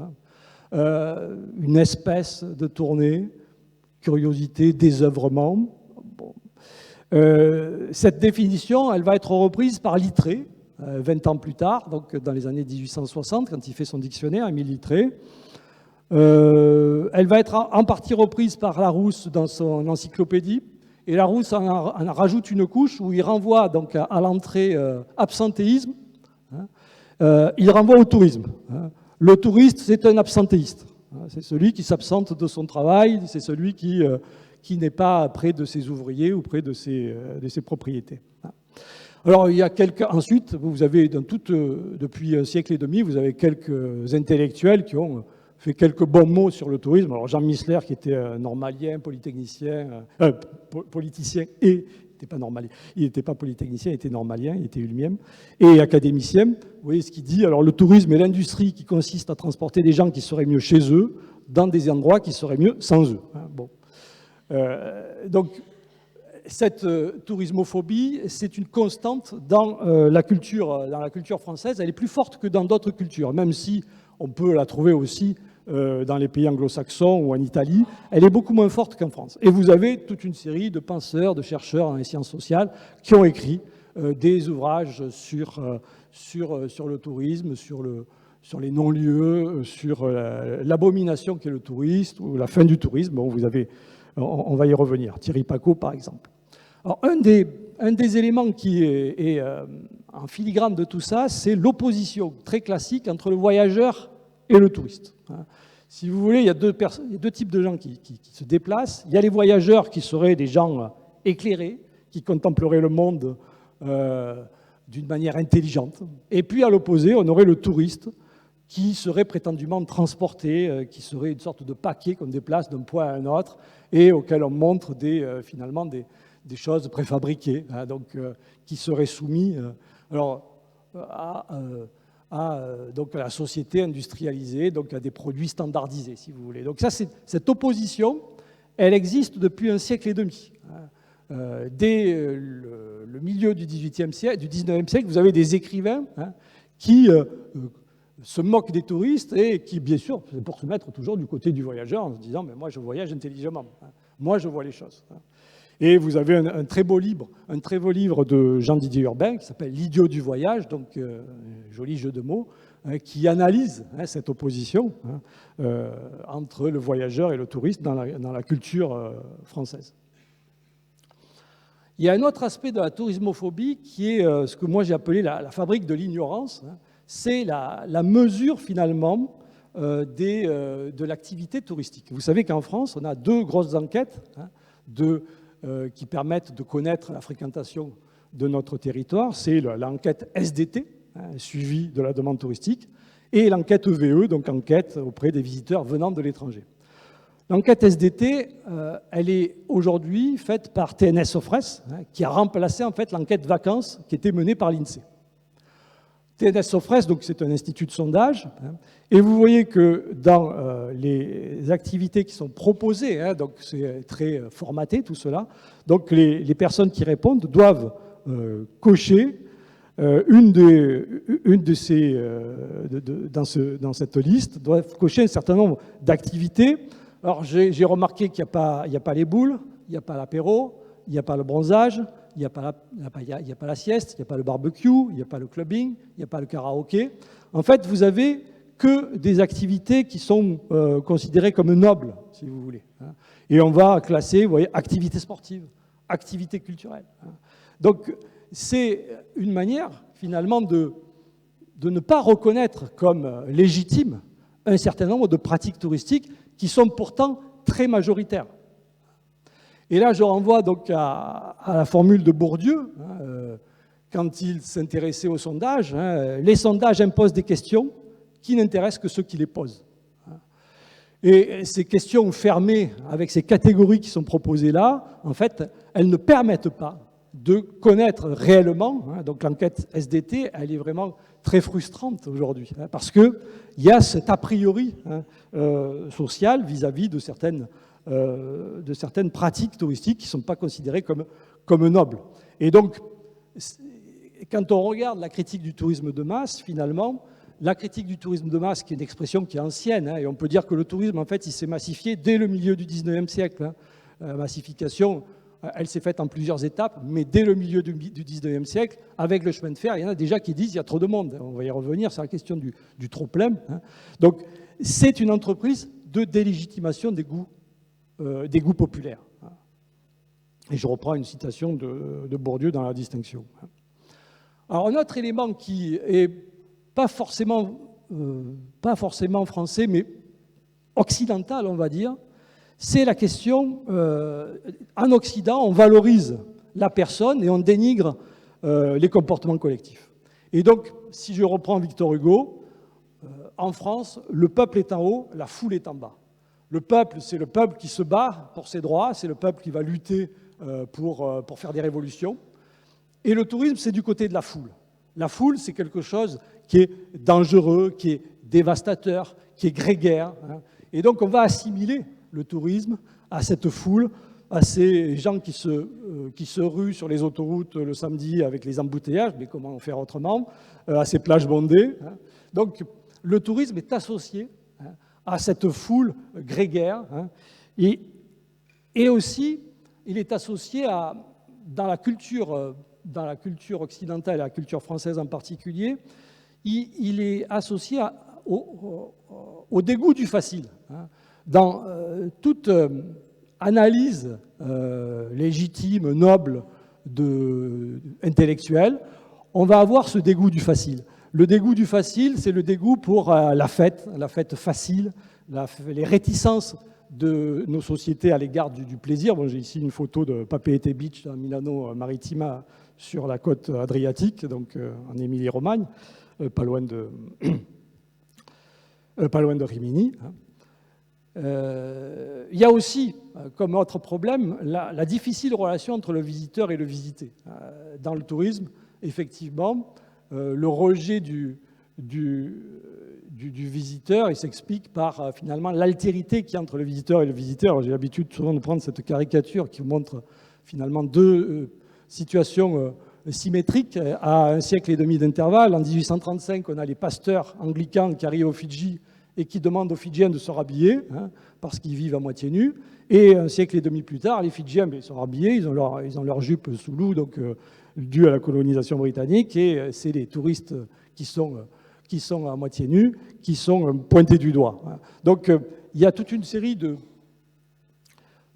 Speaker 2: Une espèce de tournée, curiosité, désœuvrement. Bon. Cette définition, elle va être reprise par Littré, 20 ans plus tard, donc dans les années 1860, quand il fait son dictionnaire, Émile Littré. Elle va être en partie reprise par Larousse dans son encyclopédie, et Larousse en rajoute une couche où il renvoie donc à l'entrée absentéisme, il renvoie au tourisme. Le touriste, c'est un absentéiste. C'est celui qui s'absente de son travail, c'est celui qui n'est pas près de ses ouvriers ou près de ses propriétés. Alors, il y a ensuite, vous avez depuis un siècle et demi, vous avez quelques intellectuels qui ont fait quelques bons mots sur le tourisme. Alors, Jean Missler, qui était normalien, politicien, et il n'était pas polytechnicien, il était normalien, il était ulmien, et académicien. Vous voyez ce qu'il dit. Alors, le tourisme est l'industrie qui consiste à transporter des gens qui seraient mieux chez eux, dans des endroits qui seraient mieux sans eux. Bon. Donc, cette tourismophobie, c'est une constante dans la culture française. Elle est plus forte que dans d'autres cultures, même si on peut la trouver aussi dans les pays anglo-saxons ou en Italie. Elle est beaucoup moins forte qu'en France. Et vous avez toute une série de penseurs, de chercheurs dans les sciences sociales qui ont écrit des ouvrages sur le tourisme, sur les non-lieux, sur l'abomination qu'est le tourisme ou la fin du tourisme. Bon, on va y revenir. Thierry Pacaud, par exemple. Alors, un des éléments qui est en filigrane de tout ça, c'est l'opposition très classique entre le voyageur et le touriste. Si vous voulez, il y a deux types de gens qui se déplacent. Il y a les voyageurs qui seraient des gens éclairés, qui contempleraient le monde d'une manière intelligente. Et puis, à l'opposé, on aurait le touriste qui serait prétendument transporté, qui serait une sorte de paquet qu'on déplace d'un point à un autre et auquel on montre finalement des choses préfabriquées, donc qui seraient soumis donc à la société industrialisée, donc à des produits standardisés, si vous voulez. Donc ça, cette opposition, elle existe depuis un siècle et demi. Dès le milieu du XIXe siècle, vous avez des écrivains qui se moquent des touristes et qui, bien sûr, c'est pour se mettre toujours du côté du voyageur en se disant « mais moi, je voyage intelligemment, moi, je vois les choses ». Et vous avez un très beau livre de Jean-Didier Urbain qui s'appelle « L'idiot du voyage », donc joli jeu de mots, qui analyse cette opposition entre le voyageur et le touriste dans la culture française. Il y a un autre aspect de la tourismophobie qui est ce que moi j'ai appelé la fabrique de l'ignorance. C'est la mesure finalement de l'activité touristique. Vous savez qu'en France, on a deux grosses enquêtes qui permettent de connaître la fréquentation de notre territoire. C'est l'enquête SDT, suivie de la demande touristique, et l'enquête EVE, donc enquête auprès des visiteurs venant de l'étranger. L'enquête SDT, elle est aujourd'hui faite par TNS Sofres, qui a remplacé en fait l'enquête vacances qui était menée par l'INSEE. TNS Sofres, donc c'est un institut de sondage, et vous voyez que dans les activités qui sont proposées, donc c'est très formaté tout cela, donc les personnes qui répondent doivent cocher dans cette liste, doivent cocher un certain nombre d'activités. Alors j'ai remarqué qu'il n'y a pas les boules, il n'y a pas l'apéro, il n'y a pas le bronzage, il n'y a pas la sieste, il n'y a pas le barbecue, il n'y a pas le clubbing, il n'y a pas le karaoké. En fait, vous avez que des activités qui sont considérées comme nobles, si vous voulez. Et on va classer, vous voyez, activités sportives, activités culturelles. Donc, c'est une manière, finalement, de ne pas reconnaître comme légitime un certain nombre de pratiques touristiques qui sont pourtant très majoritaires. Et là, je renvoie donc à la formule de Bourdieu, quand il s'intéressait aux sondages. Les sondages imposent des questions qui n'intéressent que ceux qui les posent. Et ces questions fermées, avec ces catégories qui sont proposées là, en fait, elles ne permettent pas de connaître réellement. Donc l'enquête SDT, elle est vraiment très frustrante aujourd'hui, parce qu'il y a cet a priori social vis-à-vis de certaines pratiques touristiques qui ne sont pas considérées comme nobles. Et donc, quand on regarde la critique du tourisme de masse, finalement, la critique du tourisme de masse, qui est une expression qui est ancienne, et on peut dire que le tourisme, en fait, il s'est massifié dès le milieu du 19e siècle. La massification, elle s'est faite en plusieurs étapes, mais dès le milieu du 19e siècle, avec le chemin de fer, il y en a déjà qui disent qu'il y a trop de monde. On va y revenir, c'est la question du trop-plein. Donc, c'est une entreprise de délégitimation des goûts populaires. Et je reprends une citation de Bourdieu dans La Distinction. Alors, un autre élément qui est pas forcément français, mais occidental, on va dire, c'est la question, en Occident, on valorise la personne et on dénigre les comportements collectifs. Et donc, si je reprends Victor Hugo, en France, le peuple est en haut, la foule est en bas. Le peuple, c'est le peuple qui se bat pour ses droits, c'est le peuple qui va lutter pour faire des révolutions. Et le tourisme, c'est du côté de la foule. La foule, c'est quelque chose qui est dangereux, qui est dévastateur, qui est grégaire. Et donc, on va assimiler le tourisme à cette foule, à ces gens qui se ruent sur les autoroutes le samedi avec les embouteillages, mais comment faire autrement, à ces plages bondées. Donc, le tourisme est associé à cette foule grégaire. Et aussi, il est associé dans la culture occidentale et la culture française en particulier, il est associé au dégoût du facile. Dans toute analyse légitime, noble, intellectuelle, on va avoir ce dégoût du facile. Le dégoût du facile, c'est le dégoût pour la fête facile, les réticences de nos sociétés à l'égard du plaisir. Bon, j'ai ici une photo de Papeete Beach à Milano Maritima sur la côte adriatique, donc en Émilie-Romagne, pas loin de Rimini. Il y a aussi, comme autre problème, la difficile relation entre le visiteur et le visité. Dans le tourisme, effectivement, le rejet du visiteur, il s'explique par finalement l'altérité qu'il y a entre le visiteur et le visiteur. J'ai l'habitude souvent de prendre cette caricature qui montre finalement deux situations symétriques à un siècle et demi d'intervalle. En 1835, on a les pasteurs anglicans qui arrivent aux Fidji et qui demandent aux Fidjiens de se rhabiller, parce qu'ils vivent à moitié nus. Et un siècle et demi plus tard, les Fidjiens ils sont rhabillés, ils ont leur jupe sous loup, donc dû à la colonisation britannique, et c'est les touristes qui sont à moitié nus, qui sont pointés du doigt. Donc il y a toute une série de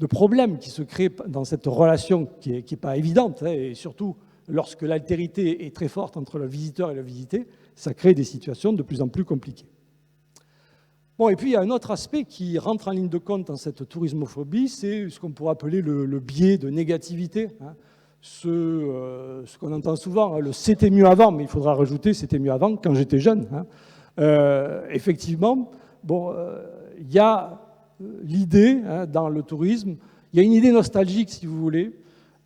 Speaker 2: problèmes qui se créent dans cette relation qui n'est pas évidente, et surtout lorsque l'altérité est très forte entre le visiteur et le visité, ça crée des situations de plus en plus compliquées. Bon, et puis il y a un autre aspect qui rentre en ligne de compte dans cette tourismophobie, c'est ce qu'on pourrait appeler le biais de négativité. Ce qu'on entend souvent, le « c'était mieux avant », mais il faudra rajouter « c'était mieux avant quand j'étais jeune ». Effectivement, bon, il y a l'idée dans le tourisme, il y a une idée nostalgique, si vous voulez.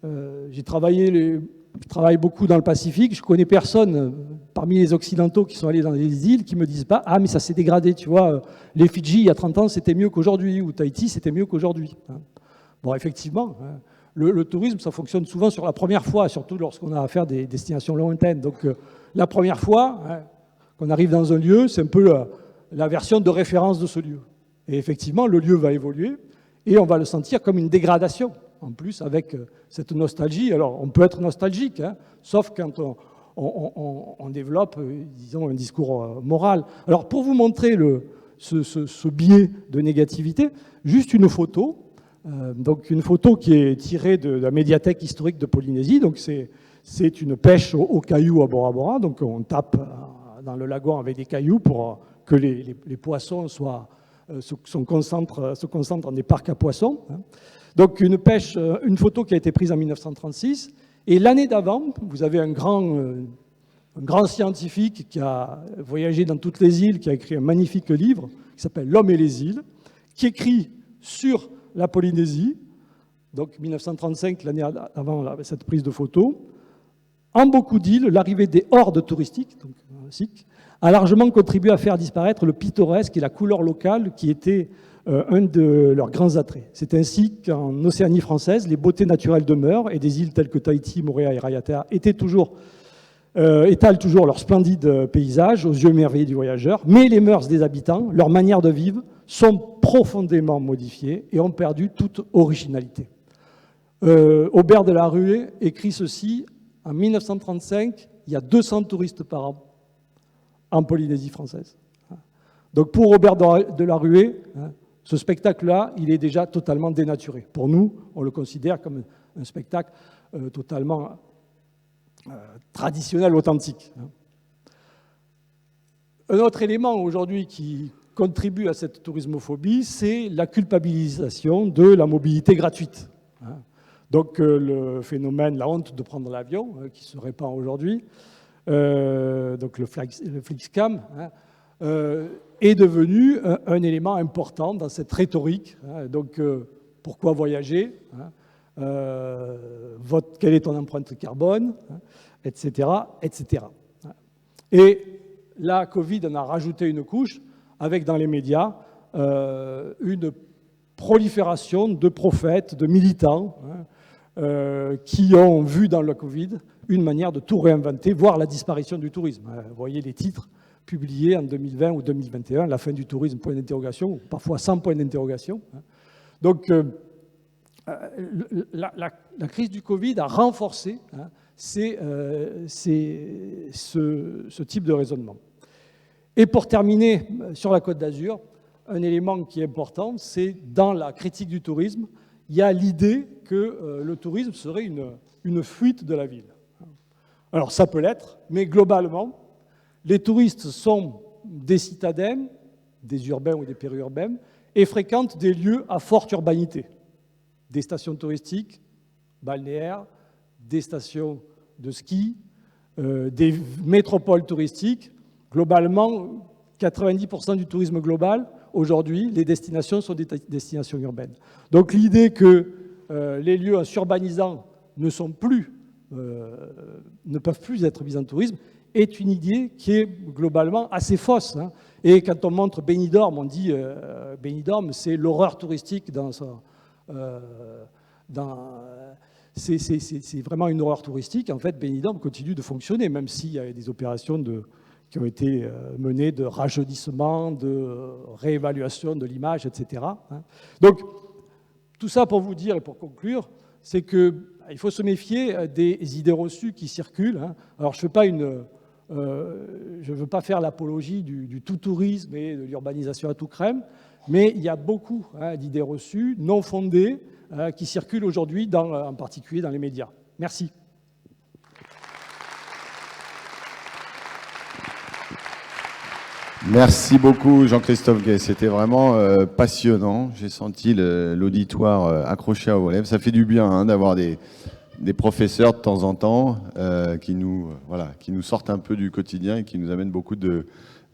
Speaker 2: Je travaille beaucoup dans le Pacifique, je connais personne parmi les Occidentaux qui sont allés dans les îles qui me disent pas « Ah, mais ça s'est dégradé, tu vois, les Fidji, il y a 30 ans, c'était mieux qu'aujourd'hui, ou Tahiti, c'était mieux qu'aujourd'hui ». Bon, effectivement, le tourisme, ça fonctionne souvent sur la première fois, surtout lorsqu'on a affaire à des destinations lointaines. Donc, la première fois qu'on arrive dans un lieu, c'est un peu la version de référence de ce lieu. Et effectivement, le lieu va évoluer et on va le sentir comme une dégradation. En plus, avec cette nostalgie, alors on peut être nostalgique, sauf quand on développe, disons, un discours moral. Alors, pour vous montrer ce biais de négativité, juste une photo. Donc, une photo qui est tirée de la médiathèque historique de Polynésie. Donc, c'est une pêche au caillou à Bora Bora. Donc, on tape dans le lagon avec des cailloux pour que les poissons se concentrent dans des parcs à poissons. Donc une photo qui a été prise en 1936. Et l'année d'avant, vous avez un grand scientifique qui a voyagé dans toutes les îles, qui a écrit un magnifique livre qui s'appelle « L'homme et les îles », qui écrit sur la Polynésie, donc 1935, l'année avant cette prise de photo. En beaucoup d'îles, l'arrivée des hordes touristiques, donc a largement contribué à faire disparaître le pittoresque et la couleur locale qui était un de leurs grands attraits. C'est ainsi qu'en Océanie française, les beautés naturelles demeurent et des îles telles que Tahiti, Moorea et Raiatea étalent toujours leurs splendides paysages aux yeux émerveillés du voyageur, mais les mœurs des habitants, leur manière de vivre, sont profondément modifiées et ont perdu toute originalité. Aubert de la Ruée écrit ceci, en 1935, il y a 200 touristes par an en Polynésie française. Donc pour Aubert de la Ruée, ce spectacle-là, il est déjà totalement dénaturé. Pour nous, on le considère comme un spectacle totalement traditionnel, authentique. Un autre élément aujourd'hui qui contribue à cette tourismophobie, c'est la culpabilisation de la mobilité gratuite. Donc le phénomène, la honte de prendre l'avion, qui se répand aujourd'hui, donc le Flixcam, est devenu un élément important dans cette rhétorique. Donc pourquoi voyager, quelle est ton empreinte carbone, etc., etc. Et la Covid en a rajouté une couche avec dans les médias une prolifération de prophètes, de militants qui ont vu dans la Covid une manière de tout réinventer, voire la disparition du tourisme. Vous voyez les titres publiés en 2020 ou 2021, la fin du tourisme, point d'interrogation, ou parfois sans point d'interrogation. Donc la crise du Covid a renforcé ce type de raisonnement. Et pour terminer sur la Côte d'Azur, un élément qui est important, c'est dans la critique du tourisme, il y a l'idée que le tourisme serait une fuite de la ville. Alors ça peut l'être, mais globalement, les touristes sont des citadins, des urbains ou des périurbains, et fréquentent des lieux à forte urbanité. Des stations touristiques, balnéaires, des stations de ski, des métropoles touristiques. Globalement, 90% du tourisme global, aujourd'hui, les destinations sont des destinations urbaines. Donc l'idée que les lieux en s'urbanisant ne peuvent plus être mis en tourisme est une idée qui est globalement assez fausse. Et quand on montre Benidorm, on dit Benidorm, c'est l'horreur touristique c'est vraiment une horreur touristique. En fait, Benidorm continue de fonctionner, même s'il y a des opérations qui ont été menées de rajeunissement, de réévaluation de l'image, etc. Donc, tout ça pour vous dire et pour conclure, c'est qu'il faut se méfier des idées reçues qui circulent. Alors, je ne veux pas faire l'apologie du tout-tourisme et de l'urbanisation à tout crème, mais il y a beaucoup d'idées reçues, non fondées, qui circulent aujourd'hui, en particulier dans les médias. Merci.
Speaker 1: Merci beaucoup Jean-Christophe Gay, c'était vraiment passionnant. J'ai senti l'auditoire accroché à vos lèvres. Ça fait du bien d'avoir des professeurs de temps en temps qui nous sortent un peu du quotidien et qui nous amènent beaucoup de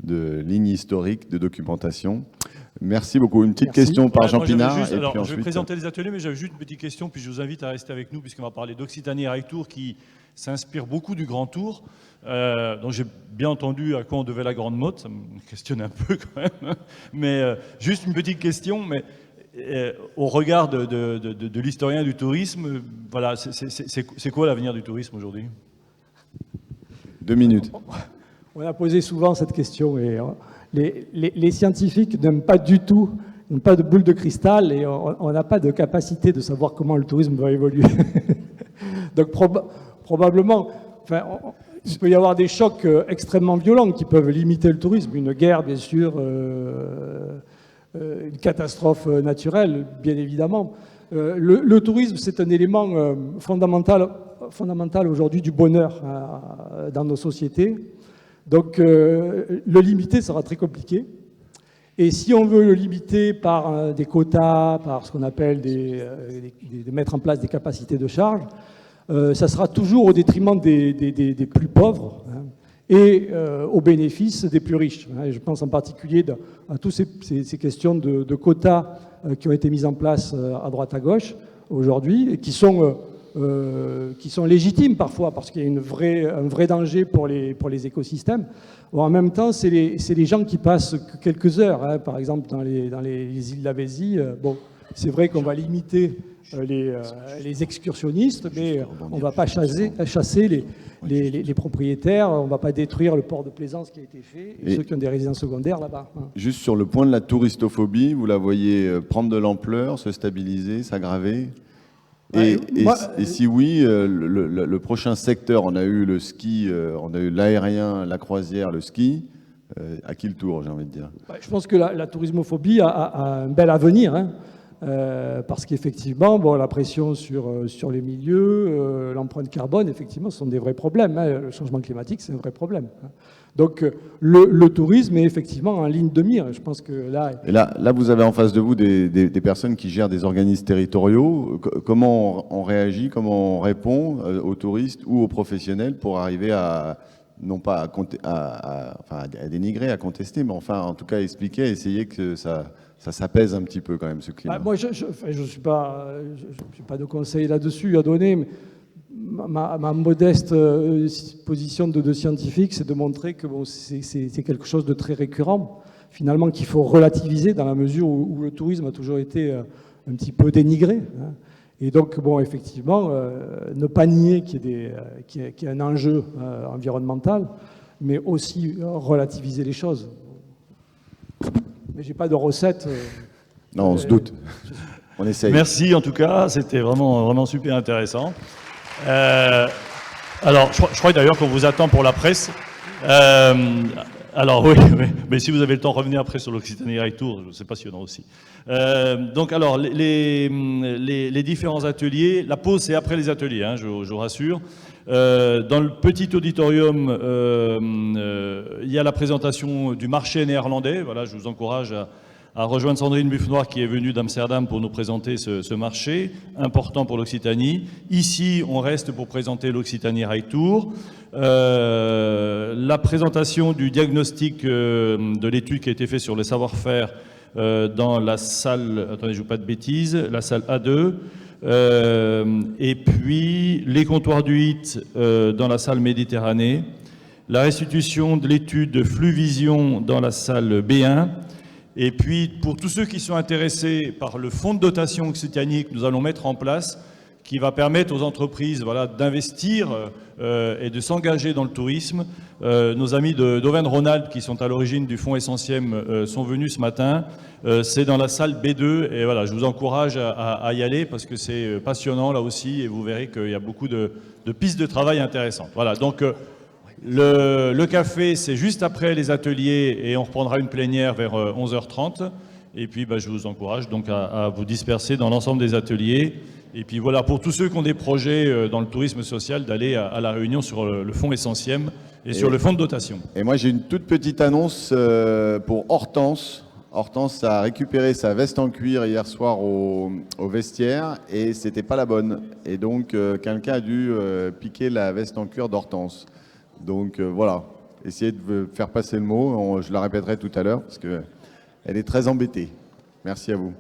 Speaker 1: lignes historiques, de documentation. Merci beaucoup. Une petite question par Jean Pinard.
Speaker 3: Je vais présenter les ateliers, mais j'avais juste une petite question, puis je vous invite à rester avec nous, puisqu'on va parler d'Occitanie Rail Tour, qui s'inspire beaucoup du Grand Tour. Donc j'ai bien entendu à quoi on devait la Grande Motte, ça me questionne un peu quand même. Mais juste une petite question, mais au regard de l'historien du tourisme, voilà, c'est quoi l'avenir du tourisme aujourd'hui ?
Speaker 1: 2 minutes.
Speaker 2: On a posé souvent cette question et les scientifiques n'aiment pas du tout, n'ont pas de boule de cristal et on n'a pas de capacité de savoir comment le tourisme va évoluer. Donc probablement, il peut y avoir des chocs extrêmement violents qui peuvent limiter le tourisme, une guerre bien sûr, une catastrophe naturelle bien évidemment. Le tourisme c'est un élément fondamental aujourd'hui du bonheur dans nos sociétés. Donc le limiter sera très compliqué. Et si on veut le limiter par des quotas, par ce qu'on appelle de mettre en place des capacités de charge, ça sera toujours au détriment des plus pauvres. et au bénéfice des plus riches. Je pense en particulier à toutes ces questions de quotas qui ont été mises en place à droite à gauche aujourd'hui et qui sont légitimes parfois parce qu'il y a un vrai danger pour les écosystèmes. Bon, en même temps, c'est les gens qui passent quelques heures, par exemple dans les îles Lavézie. Bon, c'est vrai qu'on va limiter les excursionnistes, mais on ne va pas chasser les propriétaires, on ne va pas détruire le port de plaisance qui a été fait et ceux qui ont des résidences secondaires là-bas.
Speaker 1: Juste sur le point de la touristophobie, vous la voyez prendre de l'ampleur, se stabiliser, s'aggraver? Et si oui, le prochain secteur, on a eu le ski, on a eu l'aérien, la croisière, le ski. À qui le tour, j'ai envie de dire?
Speaker 2: Je pense que la tourismophobie a un bel avenir, parce qu'effectivement, bon, la pression sur les milieux, l'empreinte carbone, effectivement, ce sont des vrais problèmes. Le changement climatique, c'est un vrai problème. Donc le tourisme est effectivement en ligne de mire. Je pense que là...
Speaker 1: Et là, vous avez en face de vous des personnes qui gèrent des organismes territoriaux. Comment on réagit, comment on répond aux touristes ou aux professionnels pour arriver à, non pas à dénigrer, à contester, mais enfin en tout cas à expliquer, à essayer que ça s'apaise un petit peu quand même ce climat?
Speaker 2: Moi, je suis pas de conseils là-dessus à donner, mais ma modeste position de scientifique, c'est de montrer que bon, c'est quelque chose de très récurrent, finalement, qu'il faut relativiser dans la mesure où le tourisme a toujours été un petit peu dénigré. Et donc, bon, effectivement, ne pas nier qu'il y a un enjeu environnemental, mais aussi relativiser les choses. Mais j'ai pas de recette.
Speaker 1: Non, on se doute. On essaye.
Speaker 3: Merci en tout cas, c'était vraiment super intéressant. Alors, je crois d'ailleurs qu'on vous attend pour la presse. Alors oui, mais si vous avez le temps, revenez après sur l'Occitanie Rail Tour, c'est passionnant aussi. Donc alors, les différents ateliers, la pause c'est après les ateliers, je vous rassure. Dans le petit auditorium, il y a la présentation du marché néerlandais. Voilà, je vous encourage à rejoindre Sandrine Buffenoir qui est venue d'Amsterdam pour nous présenter ce marché important pour l'Occitanie. Ici, on reste pour présenter l'Occitanie Rail Tour. La présentation du diagnostic de l'étude qui a été faite sur le savoir-faire dans la salle, attendez, je ne vous pas de bêtises, la salle A2. Et puis les comptoirs du HIT dans la salle Méditerranée. La restitution de l'étude de Fluvision dans la salle B1. Et puis, pour tous ceux qui sont intéressés par le fonds de dotation Occitanie que nous allons mettre en place, qui va permettre aux entreprises d'investir et de s'engager dans le tourisme, nos amis d'Auvergne-Rhône-Alpes, qui sont à l'origine du fonds Essentiem, sont venus ce matin. C'est dans la salle B2. Et voilà, je vous encourage à y aller parce que c'est passionnant là aussi. Et vous verrez qu'il y a beaucoup de pistes de travail intéressantes. Voilà, donc... Le café, c'est juste après les ateliers et on reprendra une plénière vers 11h30. Et puis, je vous encourage donc à vous disperser dans l'ensemble des ateliers. Et puis voilà, pour tous ceux qui ont des projets dans le tourisme social, d'aller à la réunion sur le fonds Essentiem et sur le fonds de dotation.
Speaker 1: Et moi, j'ai une toute petite annonce pour Hortense. Hortense a récupéré sa veste en cuir hier soir au vestiaire et c'était pas la bonne. Et donc, quelqu'un a dû piquer la veste en cuir d'Hortense. Donc voilà, essayez de faire passer le mot, je la répéterai tout à l'heure parce qu'elle est très embêtée. Merci à vous.